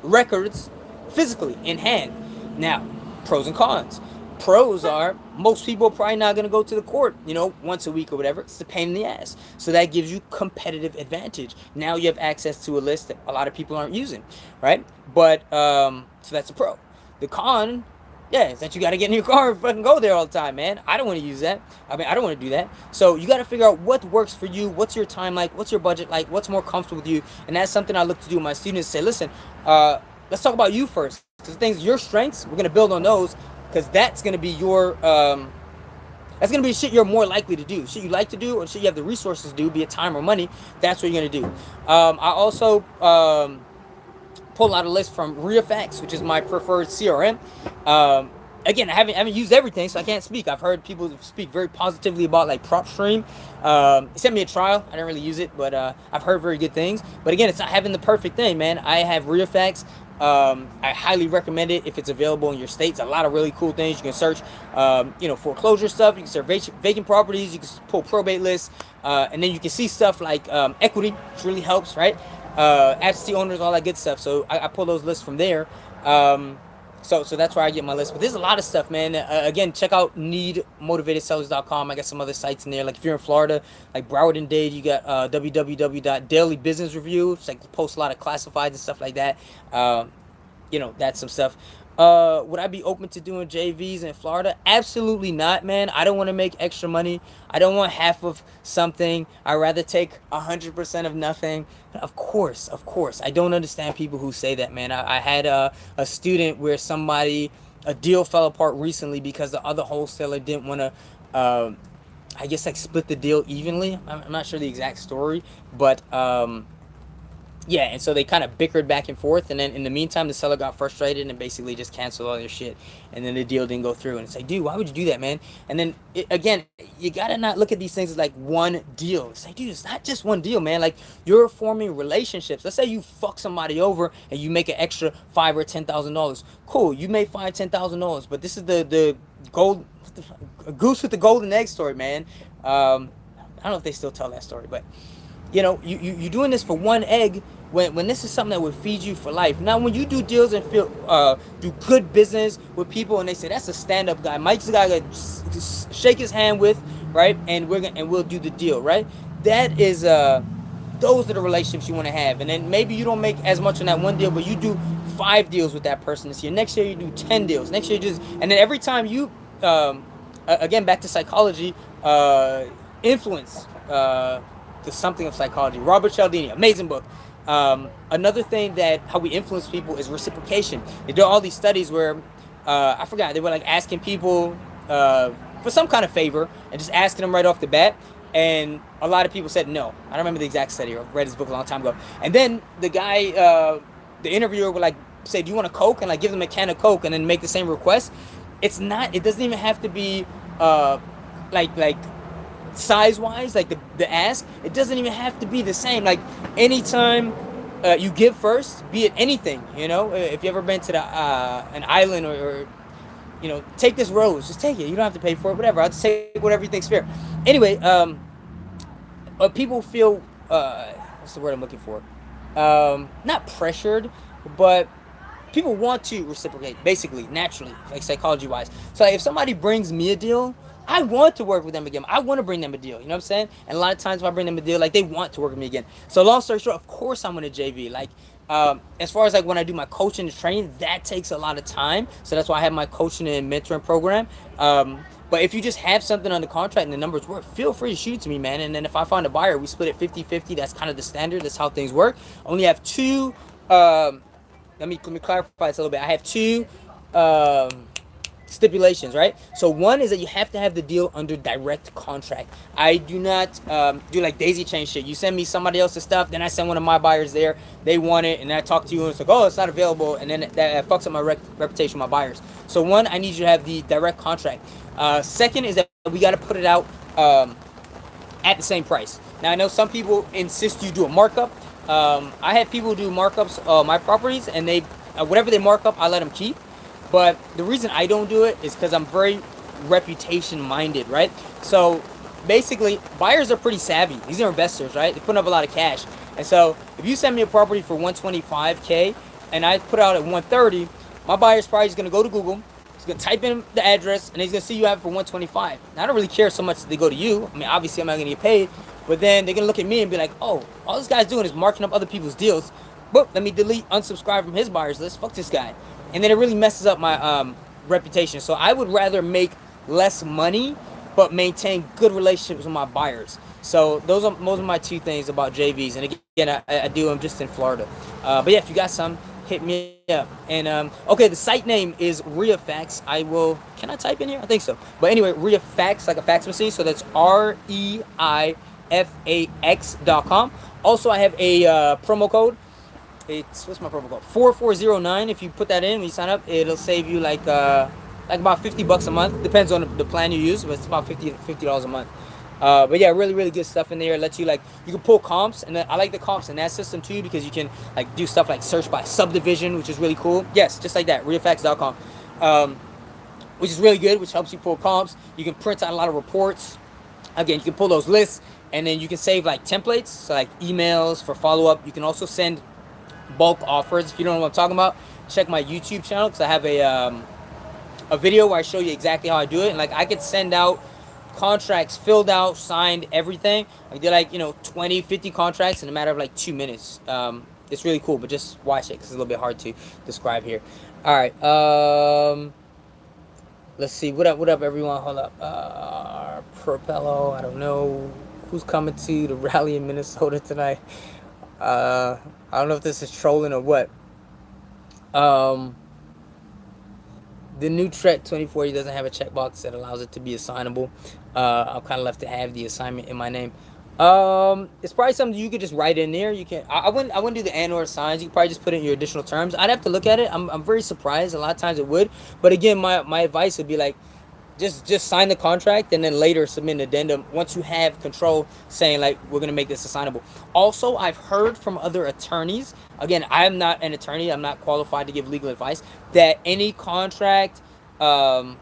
records physically in hand. Now, pros and cons. Pros are, most people are probably not going to go to the court, once a week or whatever. It's a pain in the ass. So that gives you competitive advantage. Now you have access to a list that a lot of people aren't using, right? But, so that's a pro. The con, is that you got to get in your car and fucking go there all the time, man. I don't want to use that. I don't want to do that. So you got to figure out what works for you. What's your time like? What's your budget like? What's more comfortable with you? And that's something I look to do with my students. Say, listen, let's talk about you first. Because your strengths, we're going to build on those. Because that's going to be your, that's going to be shit you're more likely to do. Shit you like to do or shit you have the resources to do, be it time or money. That's what you're going to do. I also pull out a list from ReaFacts, which is my preferred CRM. Again, I haven't used everything, so I can't speak. I've heard people speak very positively about like PropStream. He sent me a trial. I didn't really use it, but I've heard very good things. But again, it's not having the perfect thing, man. I have ReaFacts. I highly recommend it if it's available in your states. A lot of really cool things. You can search, foreclosure stuff. You can search vacant properties. You can pull probate lists. And then you can see stuff like equity, which really helps, right? Absentee owners, all that good stuff. So I pull those lists from there. So that's where I get my list. But there's a lot of stuff, man. Again, check out needmotivatedsellers.com. I got some other sites in there. Like if you're in Florida, like Broward and Dade, you got www.dailybusinessreview. It's like post a lot of classifieds and stuff like that. That's some stuff. Would I be open to doing JVs in Florida? Absolutely not, man. I don't want to make extra money. I don't want half of something. I'd rather take 100% of nothing. Of course. I don't understand people who say that, man. I had a student where a deal fell apart recently because the other wholesaler didn't want to, I guess, like split the deal evenly. I'm not sure the exact story, but and so they kind of bickered back and forth, and then in the meantime the seller got frustrated and basically just canceled all their shit, and then the deal didn't go through. And it's like, dude, why would you do that, man? And then again, you gotta not look at these things as like one deal. It's like, dude, it's not just one deal, man. Like, you're forming relationships. Let's say you fuck somebody over and you make an extra $5,000 or $10,000. Cool, you made $10,000, but this is the gold, goose with the golden egg story, man. I don't know if they still tell that story, but you're doing this for one egg when this is something that would feed you for life. Now, when you do deals and do good business with people, and they say that's a stand-up guy, Mike's the guy to shake his hand with, right? And we'll do the deal, right? That is those are the relationships you want to have. And then maybe you don't make as much on that one deal, but you do 5 deals with that person this year. Next year you do 10 deals. Next year and then every time you again, back to psychology, influence. Something of psychology. Robert Cialdini, amazing book. Another thing that how we influence people is reciprocation. They do all these studies where I forgot, they were like asking people for some kind of favor and just asking them right off the bat, and a lot of people said no. I don't remember the exact study. I read this book a long time ago. And then the guy, the interviewer would like say, do you want a Coke? And like give them a can of Coke and then make the same request. It doesn't even have to be like size wise, like the ask, it doesn't even have to be the same. Like anytime you give first, be it anything. You know, if you ever been to the an island or you know, take this rose, just take it. You don't have to pay for it, whatever. I'll just take whatever you think's fair. Anyway, people feel what's the word I'm looking for? Not pressured, but people want to reciprocate, basically, naturally, like psychology wise. So like, if somebody brings me a deal, I want to work with them again. I want to bring them a deal. You know what I'm saying? And a lot of times if I bring them a deal, like they want to work with me again. So long story short, of course I'm gonna JV. Like as far as like when I do my coaching and training, that takes a lot of time. So that's why I have my coaching and mentoring program. But if you just have something on the contract and the numbers work, feel free to shoot it to me, man. And then if I find a buyer, we split it 50-50. That's kind of the standard. That's how things work. I only have two. Let me clarify this a little bit. I have two stipulations, right? So one is that you have to have the deal under direct contract. I do not do like daisy chain shit. You send me somebody else's stuff, then I send one of my buyers there. They want it, and I talk to you, and it's like, oh, it's not available, and then that fucks up my reputation with my buyers. So one, I need you to have the direct contract. Second is that we got to put it out at the same price. Now I know some people insist you do a markup. I have people do markups on my properties, and they whatever they mark up, I let them keep. But the reason I don't do it is because I'm very reputation minded, right? So basically, buyers are pretty savvy. These are investors, right? They're putting up a lot of cash. And so if you send me a property for 125K and I put it out at 130, my buyer's probably just going to go to Google. He's going to type in the address, and he's going to see you have it for 125. Now, I don't really care so much that they go to you. I mean, obviously, I'm not going to get paid. But then they're going to look at me and be like, oh, all this guy's doing is marking up other people's deals. But let me unsubscribe from his buyers list. Fuck this guy. And then it really messes up my reputation. So I would rather make less money but maintain good relationships with my buyers. So those are my two things about JVs. And again, I do them just in Florida. But yeah, if you got some, hit me up. And okay, the site name is ReaFax. Can I type in here? I think so. But anyway, ReaFax, like a fax machine. So that's REIFAX.com. Also, I have a promo code. What's my promo code? 4409. If you put that in when you sign up, it'll save you like about $50 a month. Depends on the plan you use, but it's about $50 a month. But yeah, really, really good stuff in there. It lets you you can pull comps, and I like the comps in that system too because you can do stuff like search by subdivision, which is really cool. Yes, just like that, ReaFax.com, which is really good, which helps you pull comps. You can print out a lot of reports. Again, you can pull those lists, and then you can save templates, so emails for follow up. You can also send bulk offers. If you don't know what I'm talking about, check my YouTube channel because I have a video where I show you exactly how I do it. And I could send out contracts filled out, signed, everything. I did 20, 50 contracts in a matter of 2 minutes. It's really cool, but just watch it because it's a little bit hard to describe here. All right. Let's see. What up, everyone? Hold up. Propello. I don't know who's coming to the rally in Minnesota tonight. I don't know if this is trolling or what. The new Trek 2040 doesn't have a checkbox that allows it to be assignable. I'm kind of left to have the assignment in my name. It's probably something you could just write in there. You can. I wouldn't do the and or signs. You could probably just put in your additional terms. I'd have to look at it. I'm very surprised. A lot of times it would. But again, my advice would be just sign the contract and then later submit an addendum once you have control, saying we're gonna make this assignable. Also, I've heard from other attorneys, again, I am not an attorney, I'm not qualified to give legal advice, that any contract, I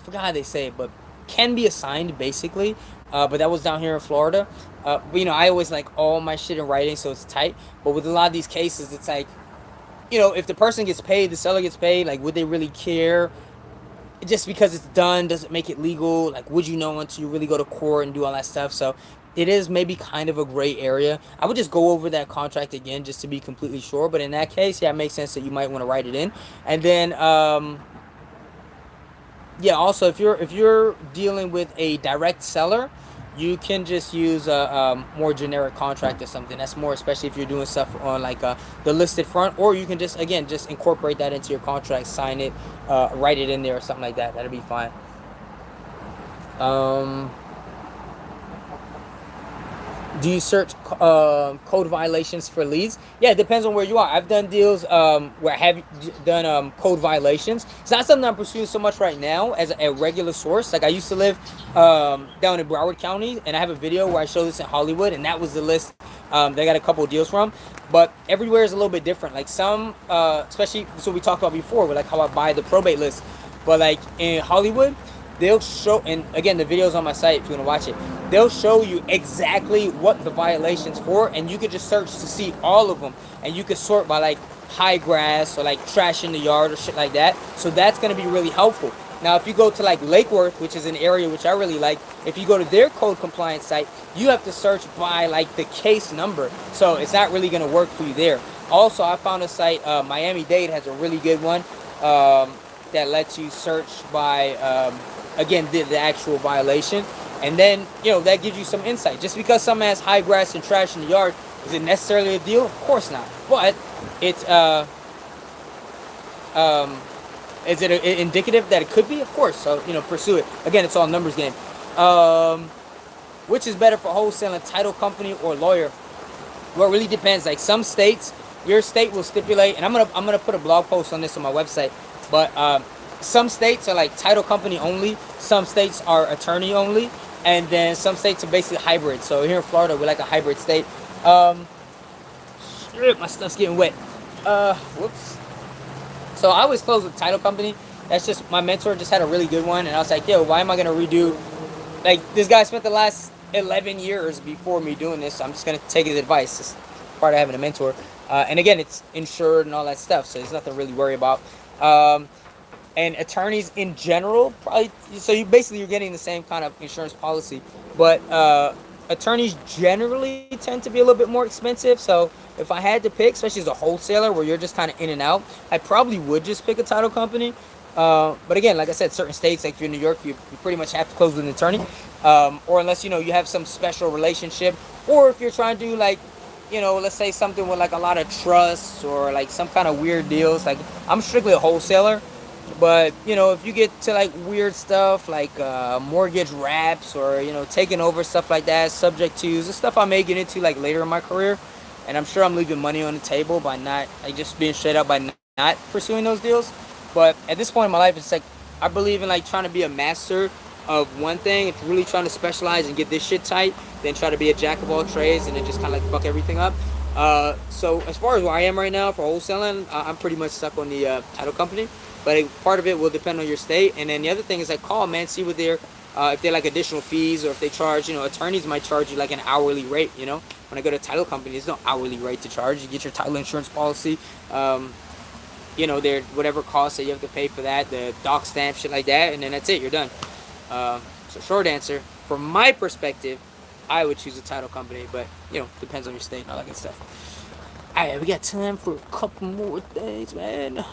forgot how they say it, but can be assigned basically. But that was down here in Florida. But I always like all my shit in writing, so it's tight. But with a lot of these cases, it's if the person gets paid, the seller gets paid, would they really care? Just because it's done doesn't make it legal. Would you know until you really go to court and do all that stuff? So it is maybe kind of a gray area. I would just go over that contract again just to be completely sure. But in that case, yeah, it makes sense that you might want to write it in. And then yeah, also if you're dealing with a direct seller, you can just use a more generic contract or something. That's more, especially if you're doing stuff on the listed front, or you can just incorporate that into your contract, sign it, write it in there or something like that. That'll be fine. Do you search code violations for leads? Yeah, it depends on where you are. I've done deals where I have done code violations. It's not something I'm pursuing so much right now as a regular source. Like I used to live down in Broward County, and I have a video where I show this in Hollywood, and that was the list they got a couple of deals from. But everywhere is a little bit different. Like some, especially this is what we talked about before, with like how I buy the probate list. But like in Hollywood, they'll show, and again, the video's on my site if you want to watch it. They'll show you exactly what the violation's for, and you could just search to see all of them, and you could sort by like high grass or like trash in the yard or shit like that. So that's going to be really helpful. Now, if you go to like Lake Worth, which is an area which I really like, if you go to their code compliance site, you have to search by like the case number. So it's not really going to work for you there. Also, I found a site, Miami-Dade has a really good one that lets you search by, again, the actual violation. And then, you know, that gives you some insight. Just because someone has high grass and trash in the yard, is it necessarily a deal? Of course not. But it's, is it indicative that it could be? Of course. So, you know, pursue it. Again, it's all numbers game. Which is better for wholesaling, title company or lawyer? Well, it really depends. Like some states, your state will stipulate, and I'm gonna put a blog post on this on my website. But some states are like title company only. Some states are attorney only. And then some states are basically hybrid. So here in Florida, we're like a hybrid state. Shit, my stuff's getting wet. Whoops. So I always close with title company. That's just, my mentor just had a really good one. And I was like, yo, why am I going to redo? Like, this guy spent the last 11 years before me doing this. So I'm just going to take his advice. It's part of having a mentor. And again, it's insured and all that stuff. So there's nothing to really worry about. And attorneys in general, probably, so you're getting the same kind of insurance policy, but attorneys generally tend to be a little bit more expensive. So if I had to pick, especially as a wholesaler where you're just kind of in and out, I probably would just pick a title company. But again, like I said, certain states, like if you're in New York, you pretty much have to close with an attorney, or unless, you know, you have some special relationship, or if you're trying to do like, you know, let's say something with like a lot of trusts or like some kind of weird deals. Like I'm strictly a wholesaler. But, you know, if you get to like weird stuff like mortgage wraps or, you know, taking over stuff like that, subject twos, the stuff I may get into like later in my career, and I'm sure I'm leaving money on the table by not, like, just being straight up by not pursuing those deals. But at this point in my life, it's like I believe in like trying to be a master of one thing. If you're really trying to specialize and get this shit tight, then try to be a jack of all trades and then just kind of like fuck everything up. So as far as where I am right now for wholesaling, I'm pretty much stuck on the title company. But part of it will depend on your state. And then the other thing is like call, man, see what they're, if they're like additional fees or if they charge, you know, attorneys might charge you like an hourly rate, you know. When I go to a title company, there's no hourly rate to charge. You get your title insurance policy, you know, there whatever costs that you have to pay for that, the doc stamp, shit like that, and then that's it, you're done. So short answer, from my perspective, I would choose a title company, but, you know, depends on your state and all that good stuff. All right, we got time for a couple more things, man.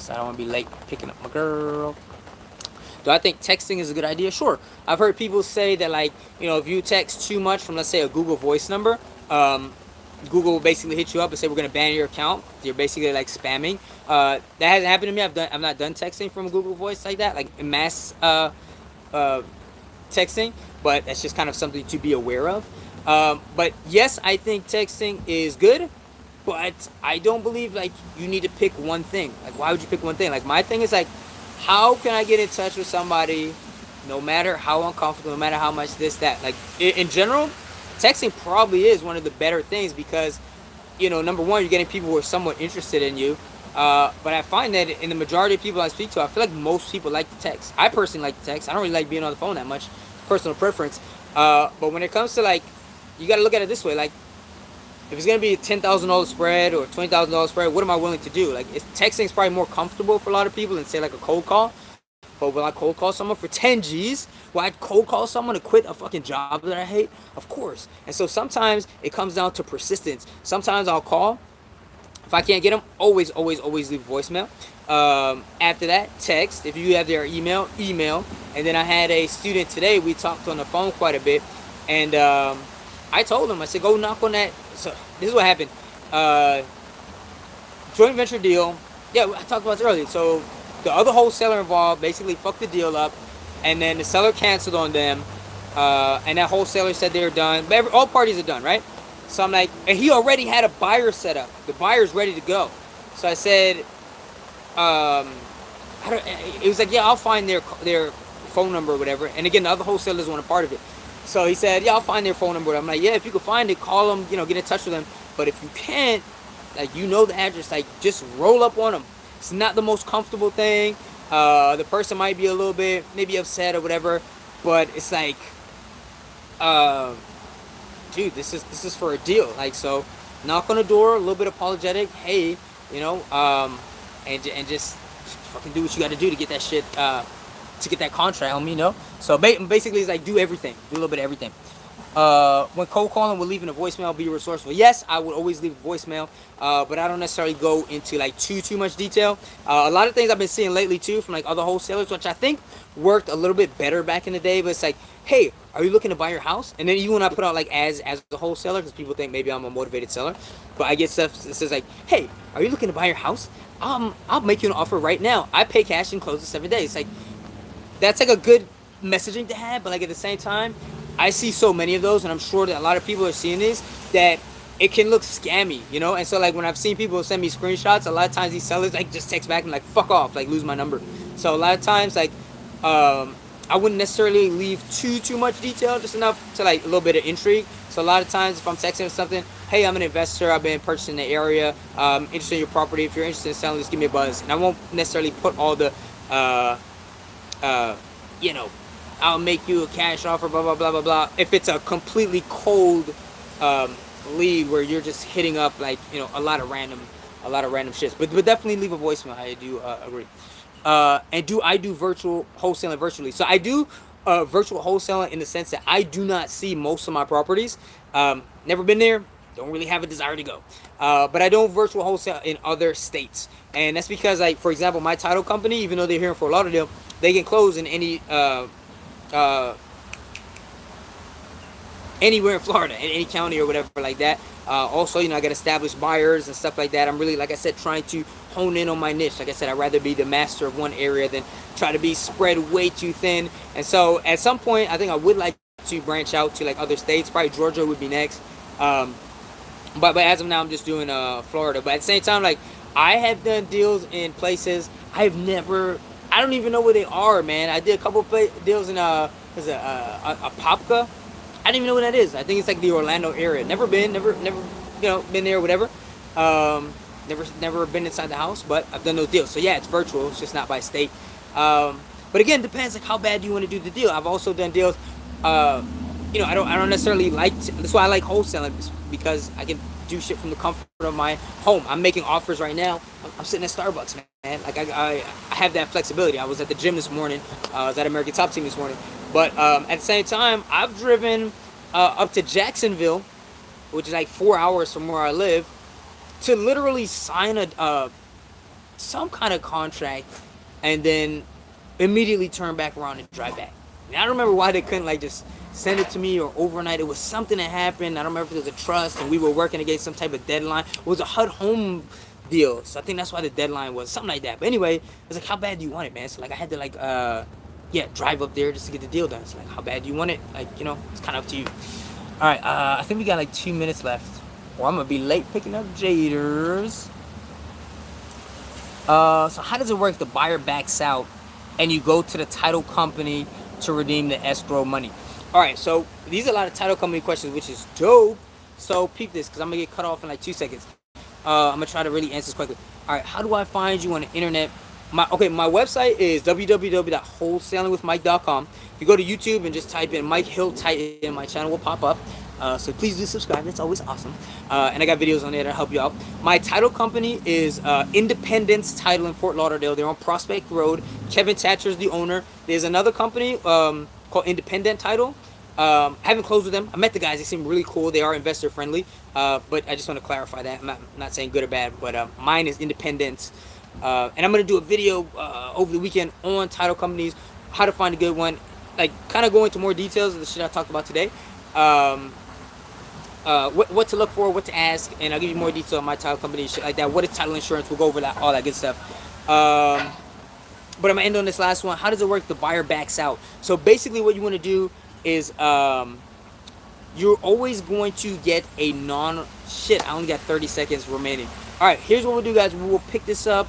I don't want to be late picking up my girl. Do I think texting is a good idea? Sure. I've heard people say that, like, you know, if you text too much from, let's say, a Google Voice number, Google will basically hit you up and say, we're going to ban your account. You're basically, like, spamming. That hasn't happened to me. I've not done texting from Google Voice like that, like mass texting. But that's just kind of something to be aware of. But, yes, I think texting is good. But I don't believe, like, you need to pick one thing. Like, why would you pick one thing? Like, my thing is, like, how can I get in touch with somebody no matter how uncomfortable, no matter how much this, that? Like, in general, texting probably is one of the better things because, you know, number one, you're getting people who are somewhat interested in you. But I find that in the majority of people I speak to, I feel like most people like to text. I personally like to text. I don't really like being on the phone that much. Personal preference. But when it comes to, like, you got to look at it this way. Like, if it's going to be a $10,000 spread or $20,000 spread, what am I willing to do? Like, texting is probably more comfortable for a lot of people than, say, like a cold call. But will I cold call someone for 10 G's? Will I cold call someone to quit a fucking job that I hate? Of course. And so sometimes it comes down to persistence. Sometimes I'll call. If I can't get them, always leave voicemail. After that, text. If you have their email. And then I had a student today. We talked on the phone quite a bit. And I told him, I said, go knock on that. So this is what happened. Joint venture deal. Yeah, I talked about this earlier. So the other wholesaler involved basically fucked the deal up. And then the seller canceled on them. And that wholesaler said they were done. But all parties are done, right? So I'm like, and he already had a buyer set up. The buyer's ready to go. So I said, it was like, yeah, I'll find their phone number or whatever. And again, the other wholesalers weren't a part of it. So he said, yeah, I'll find their phone number. I'm like, yeah, if you can find it, call them, get in touch with them. But if you can't, like, the address, like, just roll up on them. It's not the most comfortable thing. The person might be a little bit maybe upset or whatever, but it's like, dude, this is for a deal. Like, so knock on the door, a little bit apologetic, hey, and just fucking do what you got to do to get that shit, to get that contract on me, So basically, it's like do everything, do a little bit of everything. When cold calling, we're leaving a voicemail, be resourceful. Yes, I would always leave a voicemail, but I don't necessarily go into like too much detail. A lot of things I've been seeing lately too from like other wholesalers, which I think worked a little bit better back in the day, but it's like, hey, are you looking to buy your house? And then even when I put out like as a wholesaler, because people think maybe I'm a motivated seller, but I get stuff that says like, hey, are you looking to buy your house? I'll make you an offer right now. I pay cash and close in 7 days. Like, that's like a good messaging to have, but like at the same time, I see so many of those, and I'm sure that a lot of people are seeing these, that it can look scammy, And so like when I've seen people send me screenshots, a lot of times these sellers like just text back and like fuck off, like lose my number. So a lot of times like I wouldn't necessarily leave too much detail, just enough to like a little bit of intrigue. So a lot of times if I'm texting something, hey, I'm an investor, I've been purchasing the area, interested in your property, if you're interested in selling, just give me a buzz. And I won't necessarily put all the I'll make you a cash offer, blah blah blah blah blah. If it's a completely cold lead where you're just hitting up like a lot of random shits, but definitely leave a voicemail. I do agree. And I do virtual wholesaling virtually. So I do virtual wholesaling in the sense that I do not see most of my properties. Never been there. Don't really have a desire to go. But I don't virtual wholesale in other states. And that's because, like, for example, my title company, even though they're here in Fort Lauderdale, they can close in anywhere in Florida, in any county or whatever like that. Also, I got established buyers and stuff like that. I'm really, like I said, trying to hone in on my niche. Like I said, I'd rather be the master of one area than try to be spread way too thin. And so at some point, I think I would like to branch out to like other states. Probably Georgia would be next. But as of now, I'm just doing Florida. But at the same time, like, I have done deals in places I don't even know where they are, man. I did a couple of deals in Apopka. I don't even know what that is. I think it's like the Orlando area. Never been there or whatever. Never been inside the house, but I've done those deals. So yeah, it's virtual. It's just not by state. But again, depends like how bad you want to do the deal. I've also done deals. I don't necessarily that's why I like wholesaling, because I can do shit from the comfort of my home. I'm making offers right now. I'm sitting at Starbucks, man. Like I have that flexibility. I was at the gym this morning. I was at American Top Team this morning. But at the same time, I've driven up to Jacksonville, which is like 4 hours from where I live, to literally sign some kind of contract and then immediately turn back around and drive back. And I don't remember why they couldn't like just send it to me or overnight. It was something that happened. I don't remember if it was a trust and we were working against some type of deadline. It was a HUD home deal, so I think that's why the deadline was something like that. But anyway, it's like, how bad do you want it, man? So like I had to like drive up there just to get the deal done. So like, how bad do you want it? Like, it's kind of up to you. All right, I think we got like 2 minutes left, or I'm gonna be late picking up Jaders. So how does it work if the buyer backs out and you go to the title company to redeem the escrow money? All right, so these are a lot of title company questions, which is dope. So peep this, because I'm gonna get cut off in like 2 seconds. I'm gonna try to really answer this quickly. All right, how do I find you on the internet? My website is www.wholesalingwithmike.com. If you go to YouTube and just type in Mike Hill Titan, my channel will pop up. So please do subscribe. That's always awesome. And I got videos on there to help you out. My title company is Independence Title in Fort Lauderdale. They're on Prospect Road. Kevin Thatcher is the owner. There's another company called Independent Title. I haven't closed with them. I met the guys. They seem really cool. They are investor friendly. But I just want to clarify that. I'm not saying good or bad, but mine is Independence. And I'm going to do a video over the weekend on title companies, how to find a good one, like kind of go into more details of the shit I talked about today. What to look for, what to ask, and I'll give you more detail on my title company, shit like that. What is title insurance? We'll go over that, all that good stuff. But I'm going to end on this last one. How does it work if the buyer backs out? So basically what you want to do is you're always going to get a shit, I only got 30 seconds remaining. All right, here's what we'll do, guys. We will pick this up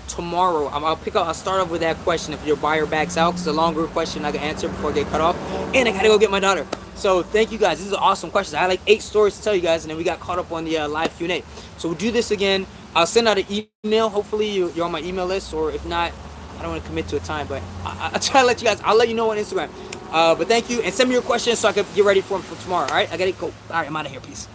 tomorrow. I'll start off with that question. If your buyer backs out, it's a longer question I can answer before I get cut off. And I gotta go get my daughter. So thank you, guys. This is an awesome question. I had like 8 stories to tell you guys, and then we got caught up on the live Q&A. So we'll do this again. I'll send out an email. Hopefully you're on my email list, or if not, I don't want to commit to a time, but I'll try to let you guys. I'll let you know on Instagram. But thank you, and send me your questions so I can get ready for them for tomorrow. All right, I gotta go. All right, I'm out of here. Peace.